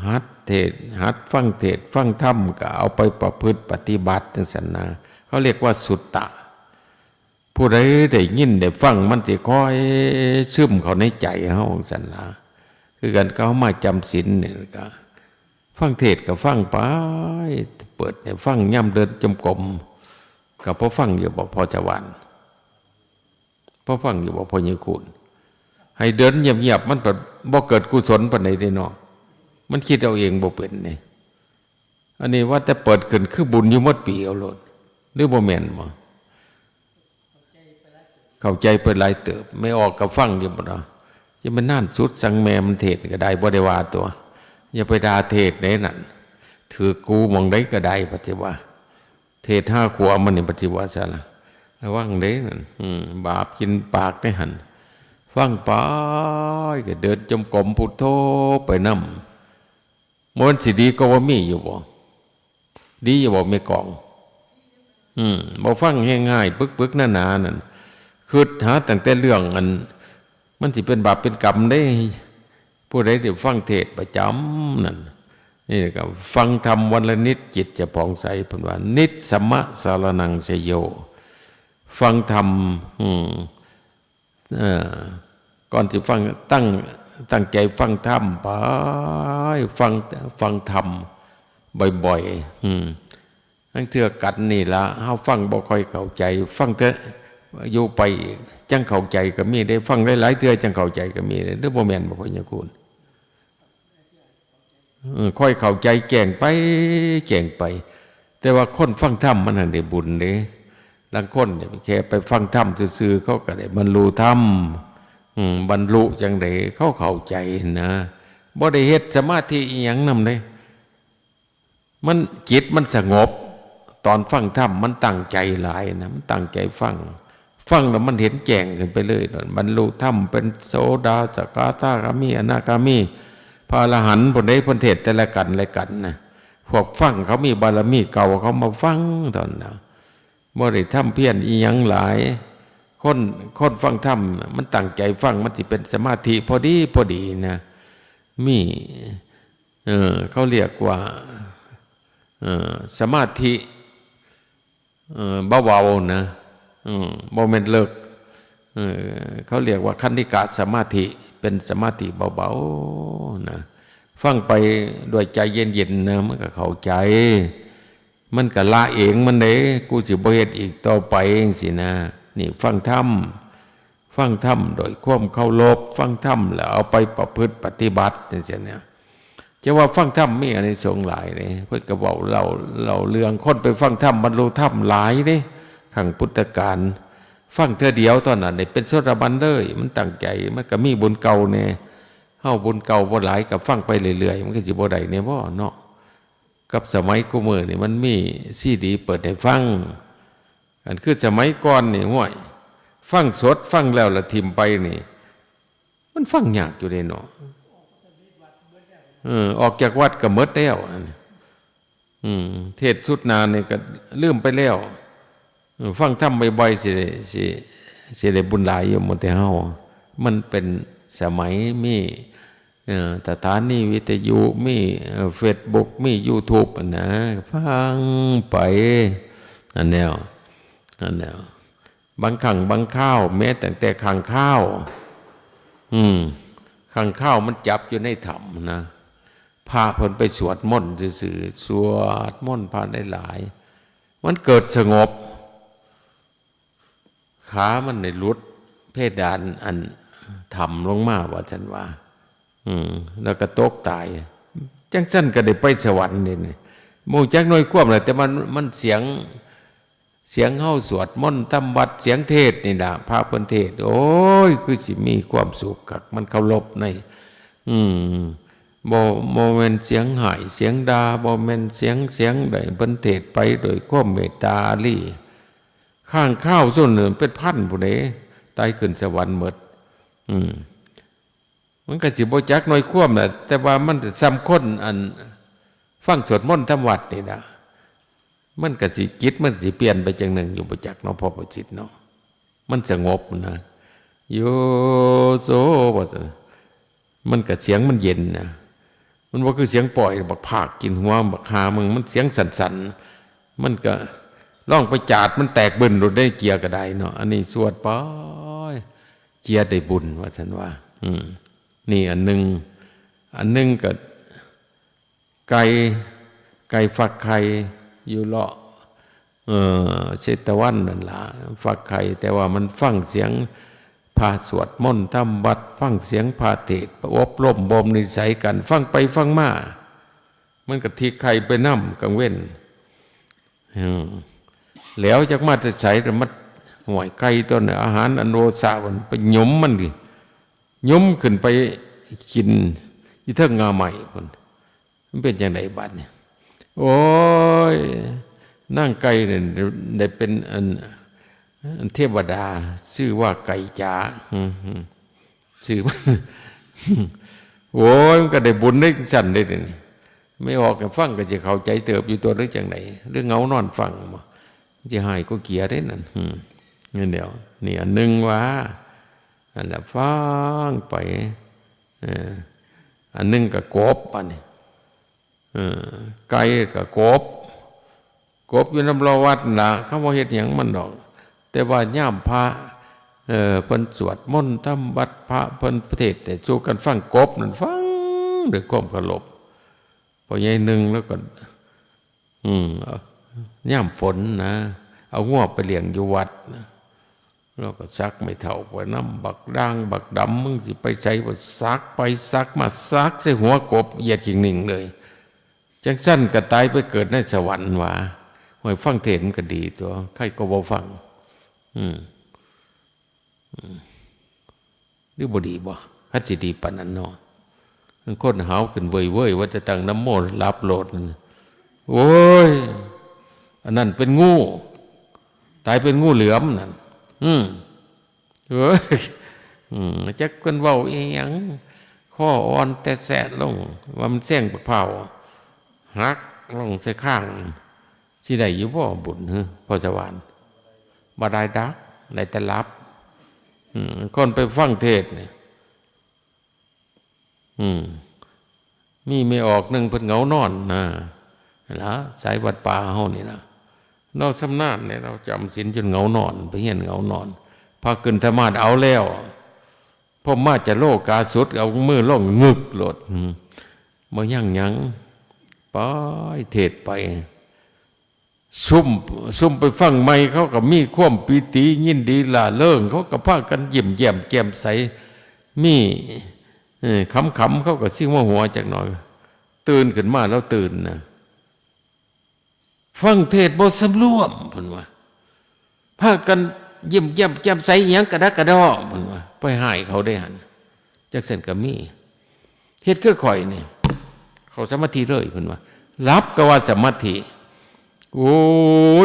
หัดเทศหัดฟังเทศฟังธรรมก็เอาไปประพฤติปฏิบัติจังซั่นนะเขาเรียกว่าสุตตะผู้ใดได้ยินได้ฟังมันสิค่อยซึมเข้าในใจเฮาจังซั่นนะคือกันเขามาจำศีลนี่ก็ฟังเทศก็ฟังไปเปิดให้ฟังย่ำเดินจมกรมก็พอฟังอยู่บ่พอจะหวานพอฟังอยู่บ่พอยังคุณให้เดินเงียบๆมันบ่เกิดกุศลปานใดเด้เนาะมันคิดเอาเองบ่เป็นนี่อันนี้ว่าแต่เปิดขึ้นคือบุญอยู่หมดปีเอาโลดหรือบ่แม่นบ่เข้าใจเปิดหลายเติบไม่ออกก็ฟังอยู่บ่เนาะจะมันน่านสุดสังแม่มันเทศก็ได้บ่ได้ว่าตัวอย่าไปด่าเทศไหนนั่นถือกูมองได้ก็ได้ปัจจุบันเทศ5 ขวบมันนี่ปัจจุบันซะละระวังเด้นั่นบาปกินปากได้หันฟังไปก็เดินจมกรมพุทโธไปนำมันสิดีก็ว่ามีอยู่บ่ดีอยู่บ่ไม่กองบ่ฟังง่ายๆปึกๆหนาๆนั่นคือหาตั้งแต่เรื่องอันมันสิเป็นบาปเป็นกรรมได้ผู้ใดที่ฟังเทศประจำนั่นนี่ก็ฟังธรรมวันละนิดจิตจะผ่องใสเพิ่นว่านิสสมะสารนังชโยฟังธรรมก่อนสิฟังตั้งใจฟังธรรมไปฟังธรรมบ่อยๆทั้งเทื่อกันนี่ละเฮาฟังบ่ค่อยเข้าใจฟังแต่อยู่ไปจังเข้าใจก็มีได้ฟังหลายๆเทื่อจังเข้าใจก็มีได้หรือบ่แม่นบ่พ่อใหญ่คุณค่อยเข้าใจแก่งไปแต่ว่าคนฟังธรรมมันได้บุญเด้บางคนแค่ไปฟังธรรมซื่อๆเขาก็ได้บรรลุธรรมบรรลุจังได๋เขาเข้าใจนะบ่ได้เฮ็ดสมาธิอีหยังนำเด้มันจิตมันสงบตอนฟังธรรมมันตั้งใจหลายนะมันตั้งใจฟังแล้วมันเห็นแจ้งขึ้นไปเลยบรรลุธรรมเป็นโสดาสกทาคามีอนาคามีพระอรหันต์ผู้ใดเพิ่นเทศแต่ละกันนะพวกฟังเขามีบารมีเก่าเขามาฟังตอนนั้นบ่ได้ทำเพี้ยนอีหยังหลายคนฟังธรรมมันตั้งใจฟังมันสิเป็นสมาธิพอดีนะมี เขาเรียกว่าสมาธิเบาๆนะโมเมนต์เลิกเขาเรียกว่าคันธิกะสมาธิเป็นสมาธิเบาๆนะฟังไปด้วยใจเย็นๆนะมันก็เข้าใจมันก็ละเองมันเด้กูสิบ่เฮ็ดอีกต่อไปเองสินะนี่ฟังธรรมโดยความเคารพฟังธรรมแล้วเอาไปประพฤติปฏิบัติจังซี่เนี่ยจะว่าฟังธรรมมีอานิสงส์หลายเลยเพิ่นก็บอกเราเรื่องคนไปฟังธรรมบรรลุธรรมหลายเด้ครั้งพุทธกาลฟังเทื่อเดียวตอนนั้นได้เป็นโสดาบันเลยมันตั้งใจมันก็มีบุญเก่าแน่เฮาบุญเก่าบ่หลายก็ฟังไปเรื่อยๆมันก็สิบ่ได้แน่บ่เนาะกับสมัยกูมื้อนี่มันมีซีดีเปิดให้ฟังอันคือสมัยก่อนนี่ห้วยฟังสดฟังแล้วละทิมไปนี่มันฟังยากอยู่เด้เนาะออกจากวัดก็หมดแล้วเทศสุดนานนี่ก็ลืมไปแล้วฟังธรรมบ่อยๆสิได้บุญหลายอยู่หมดแต่เฮามันเป็นสมัยมีสถานีวิทยุมีFacebook มี YouTube นะฟังไปอันแนวบางครั้งบางข้าวแม้แต่ข้างข้าวข้างข้าวมันจับอยู่ในถ้ำนะพาเพิ่นไปสวดมนต์ซื่อๆสวดมนต์พาได้หลายมันเกิดสงบขามันในลุดเพดานอันถ้ำลงมาว่าฉันว่าแล้วก็ตกตายจังซั่นก็ได้ไปสวรรค์นี่หมู่จักน้อยควบเลยแต่มันเสียงเฮาสวดมนต์ทำวัดเสียงเทศนี่นะพระเพิ่นเทศโอ้ยคือสิมีความสุขคักมันเคารพในบ่แม่นเสียงหายเสียงด่าบ่แม่นเสียงใดเพิ่นเทศไปโดยความเมตตาอารีข้างข้าวส่วนหนึ่งเป็นพันผู้ใดตายขึ้นสวรรค์หมดมันก็สิบ่จักน้อยควบน่ะแต่ว่ามันซ้ำคนอันฟังสวดมนต์ทำวัดนี่นะมันก็สิจิตมันสิเปลี่ยนไปจังหนึ่งอยู่บ่จักเนาะพอประจิตเนาะมันสงบนะโยโสว่าซั่นมันก็เสียงมันเย็นนะมันบ่คือเสียงปล่อยบักภาคกินหัวบักหามึงมันเสียงสั่นๆมันก็ร้องไปจาดมันแตกบึ้นรถได้เกียร์ก็ได้เนาะอันนี้สวดไปเกียร์ได้บุญว่าฉันว่านี่อันหนึ่งก็ไก่ฟักไข่อยู่เลาะเชตวันนั่นล่ะฟักไข่แต่ว่ามันฟังเสียงพาสวดมนต์ทำวัดฟังเสียงพาเทศน์อบรมบ่มนิสัยกันฟังไปฟังมามันก็ทีไข่ไปน้ำกังเว้นแล้วจากมาจะใช้แต่มันห่วยไก่ตัวเนี่ยอาหารอันโรสาวันไปหยุมมันดิหยุมขึ้นไปกินยี่เท่งงาใหม่มันเป็นอย่างไรบ้านเนี่ยโอ้ยนั่งไก่เนี่ยได้เป็นอันเทวดาชื่อว่าไก่จ๋าชื่อโอ้ยมันก็ได้บุญได้สั่นได้เลยไม่ออกกันฟังก็จะเข้าใจเติบอยู่ตัวหรือจังไหนเรื่องเงานอนฟังมาจะหายก็เกียร์ได้นั่นเงี้ยเดียวนี่อันหนึ่งว่าอันละฟังไปอันหนึ่งกับกบอันนี้ไก่กับกบอยู่น้ำรอวัดนะเขาบอกเห็นอย่างมันดอกแต่ว่าย่ามพระเพิ่นสวดมนต์ทำวัดพระเพิ่นประเทศแต่สู้กันฟังกบนั่นฟังด้วยความเคารพพอใหญ่หนึ่งแล้วก็ย่ามฝนนะเอาง้อไปเลี้ยงอยู่วัดนะแล้วก็ซักไม่เท่าไปน้ำบักด่างบักดำมึงสิไปใช้ว่าซักไปซักมาซักใส่หัวกบเหยียดอีกหนึ่งเลยจังสั้นก็ตายไปเกิดในสวรรค์วะหอยฟังเทศมันก็ดีตัวใครก็บ่ฟังหรือบ่ดีบ่คัดสิดีปานนั้นเนาะคนหาวขึ้นเว้ยว่าจะตั้งน้ำโมรับโลดโอ้ยอันนั้นเป็นงูตายเป็นงูเหลือมนั่นเฮ้ยจักคนเว้าอีหยังข้ออ่อนแต่แสะลงว่ามันแซงบักเผาหักลงใส่ข้างสิได้อยู่บ่บุญพอสวรรค์บ่ได้ดักได้แต่รับคนไปฟังเทศน์นี่ มีไม่ออกหนึ่งเพิ่นเหงานอนนะนะสายวัดป่าเฮานี่นะเราสำนานเนี่ยเราจำศีลจนเหงานอนไปเฮียนเหงานอนพาขึ้นธรรมาสเอาแล้วพ่อมาจะโลกาสุดเอามือล่องงึกโลดบ่ยั่งยังไปเทศไปซุ่มไปฟังไม่เขาก็มีความปีติยินดีล่าเริงเขาก็พากันยิ้มแย้มแจ่มใสมีขำเขาก็ซิ่งว่าหัวจักหน่อยตื่นขึ้นมาแล้วตื่นนะฟังเทศบ่สำรวมเพิ่นว่าพากันยิ้มแย้มแจ่มใสหยังกระดักกระดอเพิ่นว่าไปหายเขาได้หันจักเส้นก็มีเฮ็ดคือข่อยนี่เขาสมาธิเลยเพิ่นว่ารับก็ว่าสมาธิโอ้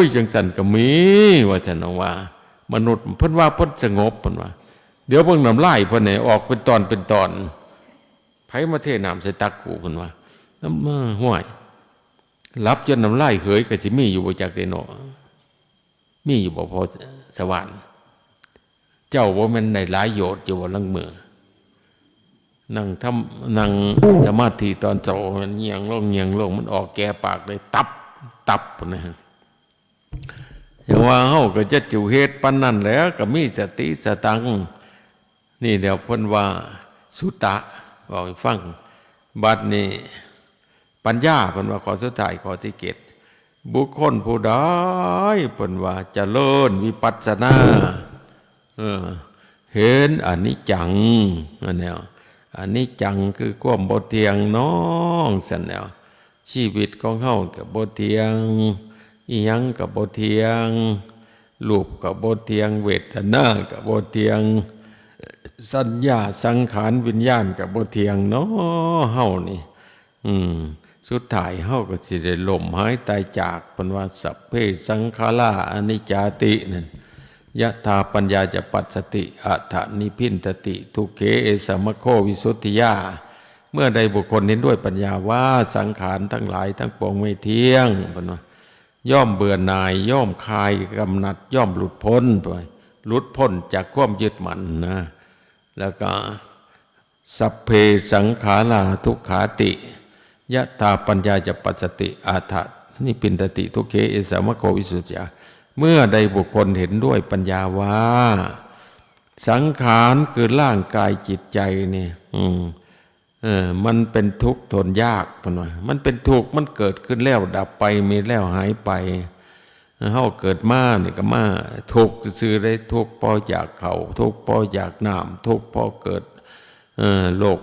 ยจังสันก็มีว่าฉันว่ามนุษย์เพิ่นว่าเพิ่นสงบเพิ่นว่าเดี๋ยวเบิ่งน้ำลายเพิ่นให้ออกเป็นตอนไผมาเทน้ำใส่ตักกูเพิ่นว่าน้ำห้วยรับจนน้ำลายเหยก็สิมีอยู่บ่จักได้เนาะมีอยู่บ่พอสวรรค์เจ้าบ่แม่นได้หลายโยชน์อยู่บ่ลังมือนั่งสมาธิตอนโตมันเงียงลงมันออกแก่ปากเลยตับนะอย่างว่าเฮาก็จะจุเหตุปานนั้นแล้วก็มีสติสตังนี่เดี๋ยวเพิ่นว่าสุตะบอกให้ฟังบัดนี้ปัญญาเพิ่นว่าข้อสุดท้ายข้อที่7บุคคลผู้ใดเพิ่นว่าเจริญวิปัสสนาเห็นอนิจจังนั่นแหละอนิจจังคือความบ่เที่ยงน้องซั่นแหล้วชีวิตของเฮาก็บ่เที่ยงอีหยังก็บ่เที่ยงรูปก็บ่เที่ยงเวทนาก็บ่เที่ยงสัญญาสังขารวิญญาณก็บ่เที่ยงเนาะเฮานี่สุดท้ายเฮาก็สิได้ล้มหายตายจากเพิ่นว่าสัพเพสังขาราอนิจจาตินั่นยะถาปัญญาจะปัสสติอัฏฐนิพินทติทุกเขเอสัมมโควิสุทธิยาเมื่อใดบุคคลเห็นด้วยปัญญาว่าสังขารทั้งหลายทั้งปวงไม่เที่ยงเพิ่นว่าย่อมเบื่อหน่ายย่อมคลายกำหนัดย่อมหลุดพ้นไปหลุดพ้นจากความยึดมั่นนะแล้วก็สัพเพสังขาราทุกขาติยะถาปัญญาจะปัสสติอาถะนิพินทติทุกเขเอสามโกวิสุทธิยาเมื่อใดบุคคลเห็นด้วยปัญญาว่าสังขารคือร่างกายจิตใจนี่มันเป็นทุกข์ทนยากปะหน่อยมันเป็นทุกข์มันเกิดขึ้นแล้วดับไปมีแล้วหายไปเฮาเกิดมานี่ก็มาทุกข์ซื่อได้ทุกข์เพราะอยากเขาทุกข์เพราะอยากน้ำทุกข์เพราะเกิดโรค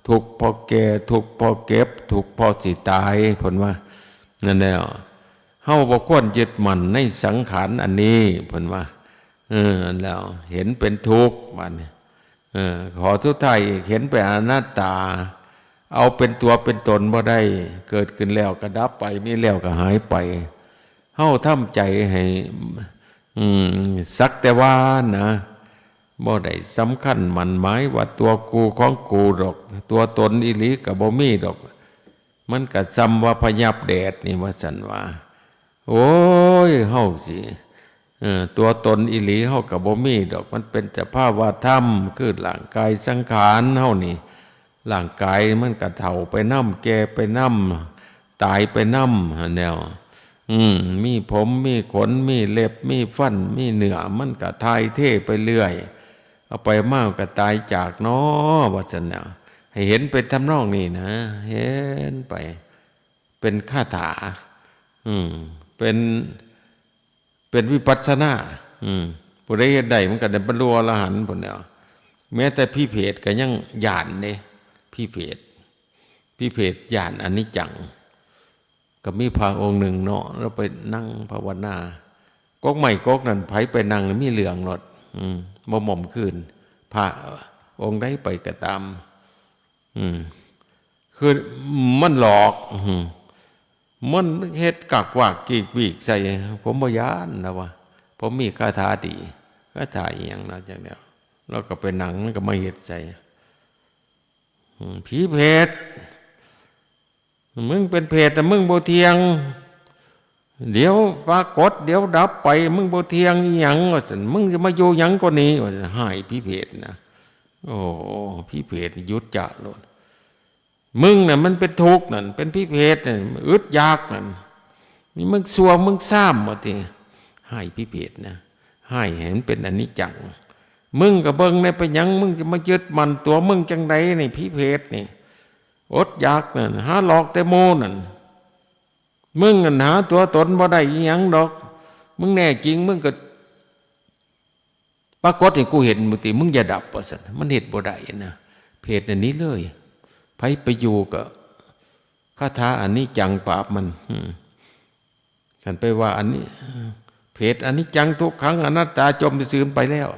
ทุกข์เพราะแก่ทุกข์เพราะเก็บทุกข์เพราะสิตายผลว่านั่นแหละเฮาบ่ควรยึดมั่นในสังขารอันนี้เพิ่นว่าแล้วเห็นเป็นทุกข์มันขอทุกท่านเห็นเป็นอนัตตาเอาเป็นตัวเป็นตนบ่ได้เกิดขึ้นแล้วก็ดับไปมีแล้วก็หายไปเฮาทำใจให้สักแต่ว่านะบ่ได้สำคัญมั่นหมายว่าตัวกูของกูดอกตัวตนอีหลีก็บ่มีดอกมันก็ซ้ำว่าพยับแดดนี่ว่าซั่นว่าโอ้ยเฮาสิตัวตนอิหลีเฮาก็บ่มีดอกมันเป็นสภาวะธรรมคือร่างกายสังขารเฮานี่ร่างกายมันก็เฒ่าไปนำแก่ไปนำตายไปนำหั่นแนวมีผมมีขนมีเล็บมีฟันมีเนื้อมันก็ทายเทไปเรื่อยเอาไปมากก็ตายจากน้อว่าซั่นแนวให้เห็นเป็นทำนองนี้นะเห็นไปเป็นคาถาเป็นวิปัสสนาผู้ใดเฮ็ดได้มันก็ได้บรรลุอรหันต์พุ่นแล้วแม้แต่พี่เพศก็ยังญาณเด้พี่เพศญาณอนิจจังก็มีพระองค์หนึ่งเนาะแล้วไปนั่งภาวนาก๊กใหม่ก๊กนั่นไผไปนั่งมีเหลืองหนดบ่หม่อมขึ้นพระองค์ใดไปก็ตามคือมันหลอกมันเฮ็ดกักวากกีกวีกใส่ผมบ่ย้านนะว่าผมมีคาถาดีคาถาอีหยังนะจังเดียวแล้วก็ไปหนังมันก็มาเฮ็ดใส่ผีเพศมึงเป็นเพศแต่มึงบ่เที่ยงเดี๋ยวปรากฏเดี๋ยวดับไปมึงบ่เที่ยงอีหยังว่าซั่นมึงจะมาอยู่หยังกว่านี้ว่าหายผีเพศนะโอ้ผีเพศยุดจะโลด มึงน่ะมันเป็นทุกข์นั่นเป็นพิเภทนั่นอึดยากนั่นนี่มึงซัวมึงซ้ำมาทีให้พิเภทนะให้เห็นเป็นอนิจจังมึงกับเบิ้งในไปยังมึงจะมายึดมันตัวมึงจังไดนี่พิเภทนี่อดอยากนั่นหาหลอกแต่โมนั่นมึงหาตัวตนบ่ได้ยังดอกมึงแน่จริงมึงก็ปรากฏให้กูเห็นมึงติมึงอย่าดับว่าซั่นมันเฮ็ดบ่ได้นะเพศอันนี้เลยไผไปอยู่กับคาถาอันนี้จังปราบมันฉันไปว่าอันนี้เพศอันนี้จังทุกครั้งอนัตตาจมซื่อไปแล้ว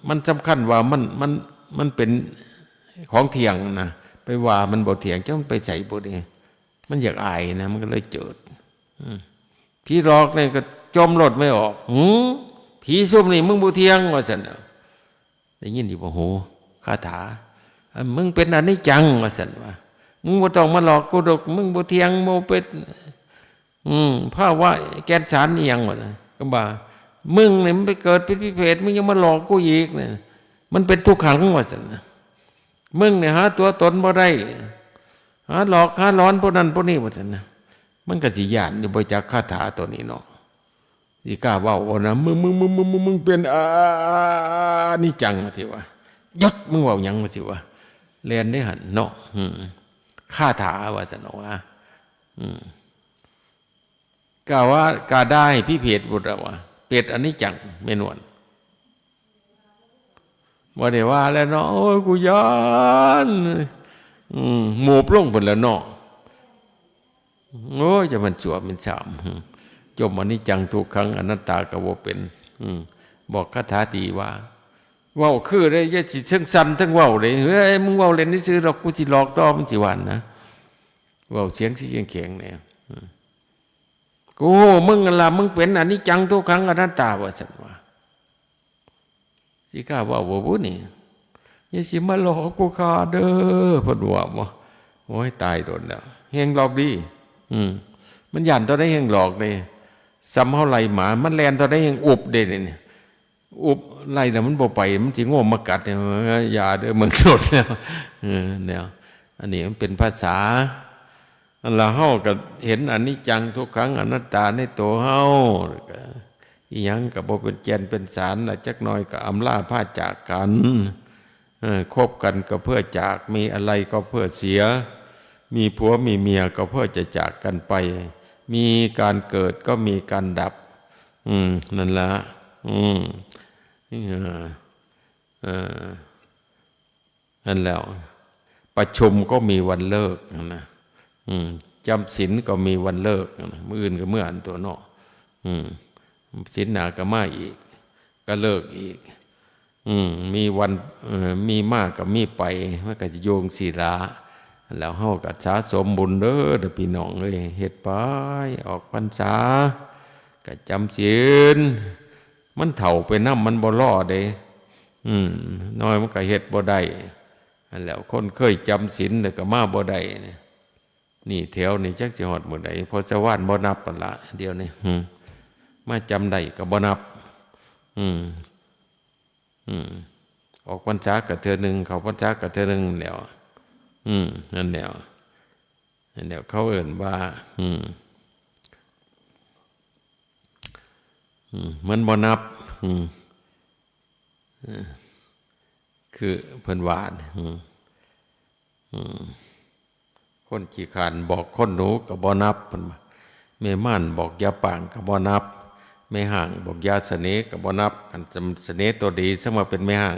มันสำคัญว่ามันเป็นของเที่ยงนะไปว่ามันบ่เที่ยงจะมันไปใส่บ่ได้มันอยากอายนะมันก็เลยเจิดผีหลอกนี่ก็จมรถไม่ออกผีซุ่มนี่มึงบ่เที่ยงว่าซั่นได้ยินอยู่บ่โหคาถามึงเป็นอนิจจังว่าซั่นว่ามึงบ่ต้องมาหลอกกูดอกมึงบ่เที่ยงบ่เป็นภาวะแก่นสารอีหยังวะก็บ่ามึงนี่มันไปเกิดเป็นพิเภทมึงยังมาหลอกกูอีกเนี่ยมันเป็นทุกขังว่าซั่นมึงเนี่ยหาตัวตนบ่ได้หาหลอกหาหลอนพวกนั้นพวกนี้ว่าซั่นนะมันก็สิย่านอยู่บ่จักคาถาตัวนี้เนาะสิกล้าเว้าว่านะมึงเป็นนี่จังว่าสิว่ายศมึงเว้าหยังว่าสิว่าเรียนได้หั่นเนาะคาถาว่าซั่นว่ากล่าวว่ากาได้พิเภทบุตรว่าเป็ดอันนี้จังเมนวนว่าเดี๋ยวว่าแล้วเนาะโอ้ยกูย้อนหมูปลงหมดแล้วเนาะโอ้ยจะมันจั่วมันสามจมอันนี้จังทุกครั้งอนัตตากบ่เป็นบอกคาถาตีว่าเว้าคือได้ยะสิทั้งสั่นทั้งเว้าเลยเฮ้ยมึงเว้าเล่นซื่อหรอกกูสิหลอกต่อมันสิหวานนะเว้าเสียงสิแข็งๆเนี่ยกูมึงล่ะมึงเป็นอันนี้จังทุกครั้งอนัตตาว่าซั่นว่าสิกล้าว่าบ่นี่อย่าสิมาหลอกกูขาเด้อเพิ่นว่าบ่โอ้ยตายโดนแล้วแฮงหลอกดีมันย่านเท่าใดแฮงหลอกเลยซ้ำเฮาไล่หมามันแล่นเท่าใดแฮงอุบเด้นี่อุบไล่น่ะมันบ่ไปมันสิโง่มากัดอย่าเด้อมึงโดนแล้วเนี่ยอันนี้มันเป็นภาษาอันละเฮาก็เห็นอนิจจังทุกครั้งอนัตตาในตัวเฮาอีหยังก็บ่เป็นแก่นเป็นสารน่ะจักหน่อยก็อำลาพาจากกันคบกันก็เพื่อจากมีอะไรก็เพื่อเสียมีผัวมีเมียก็เพื่อจะจากกันไปมีการเกิดก็มีการดับนั่นละนั่นแล้วประชุมก็มีวันเลิกนะจำศีลก็มีวันเลิกมื้ออื่นก็เมื่ออันตัวเนาะศีลหนาก็มาอีกก็เลิกอีกมีวันมีมากก็มีไปมันก็จะโยงศีลาแล้วเฮาก็สะสมบุญเด้อพี่น้องเอ้ยเฮ็ดไปออกพรรษาก็จำศีลมันเฒ่าไปนำมันบ่รอเด้น้อยมันก็เฮ็ดบ่ได้แล้วคนเคยจำศีลแล้วก็มาบ่ได้นี่แถวนี่จักสิฮอดมื้อใดพอสวรรค์บ่นับปานละเดี๋ยวนี้มาจำได้ก็บ่นับออกพรรษาก็เทื่อนึงเข้าพรรษาก็เทื่อนึงแล้วนั่นแหละเขาเอิ้นว่ามันบ่นับคือเพิ่นว่าคนขี้ขานบอกคนหนูก็บ่นับเพิ่นว่าแม่ม่านบอกยาป่างก็บ่นับแม่ห่างบอกยาเสน่ห์ก็บ่นับกันเสน่ห์ตัวดีซะมาเป็นแม่ห่าง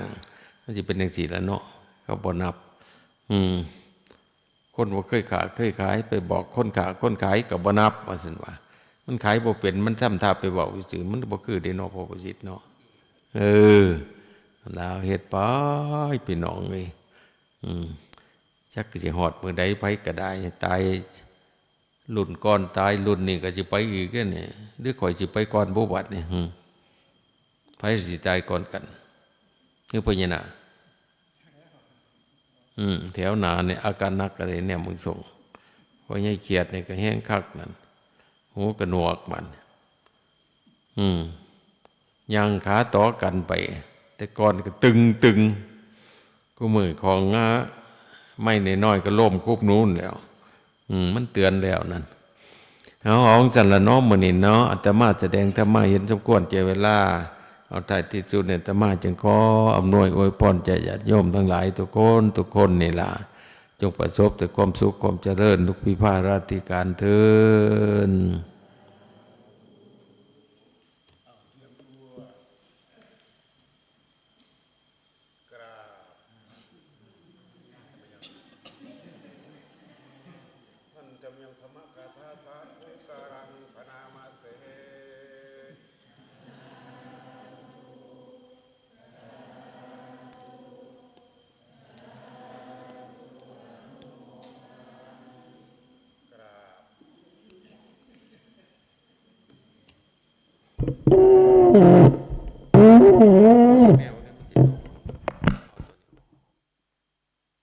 มันสิเป็นจังซี่ล่ะเนาะก็บ่นับคนบ่เคยขาเคยขายไปบอกคนขาคนขายก็บ่นับว่าซั่นว่ามันขายบ่เป็นมันทำท่าไปเว้าซื่อมันบ่คือได้เนาะพ่อประสิทธิ์เนาะแล้วเฮ็ดไปพี่น้องเอ้ยจักสิฮอดมื้อใดไปก็ได้ตายรุ่นก่อนตายรุ่นนี้ก็สิไปอีกเนี่ยหรือข่อยสิไปก่อนบ่บัดนี่ไผสิตายก่อนกันคือพญานาคแถวหนาเนี่ยอาการหนักอะไรเนี่ยมึงส่งเพราะให้เขียดเนี่ยก็แห้งคักนั่นหูกระหนวกมันยังขาต่อกันไปแต่ก่อนก็ตึงกูมือของ ไม่น้อยๆก็ล่มคุบนู้นแล้วมันเตือนแล้วนั่นเอาของสันละน้อมมือนี่เนาะอาตมาแสดงธรรมะเห็นสมควรเจเวลาเอาท้ายที่สุดเนี่ยอาตมาจึงขออำนวยอวยพรใจญาติโยมทั้งหลายทุกคนนี่ล่ะจงประสบแต่ความสุขความเจริญทุกพิภาราธิการเทิน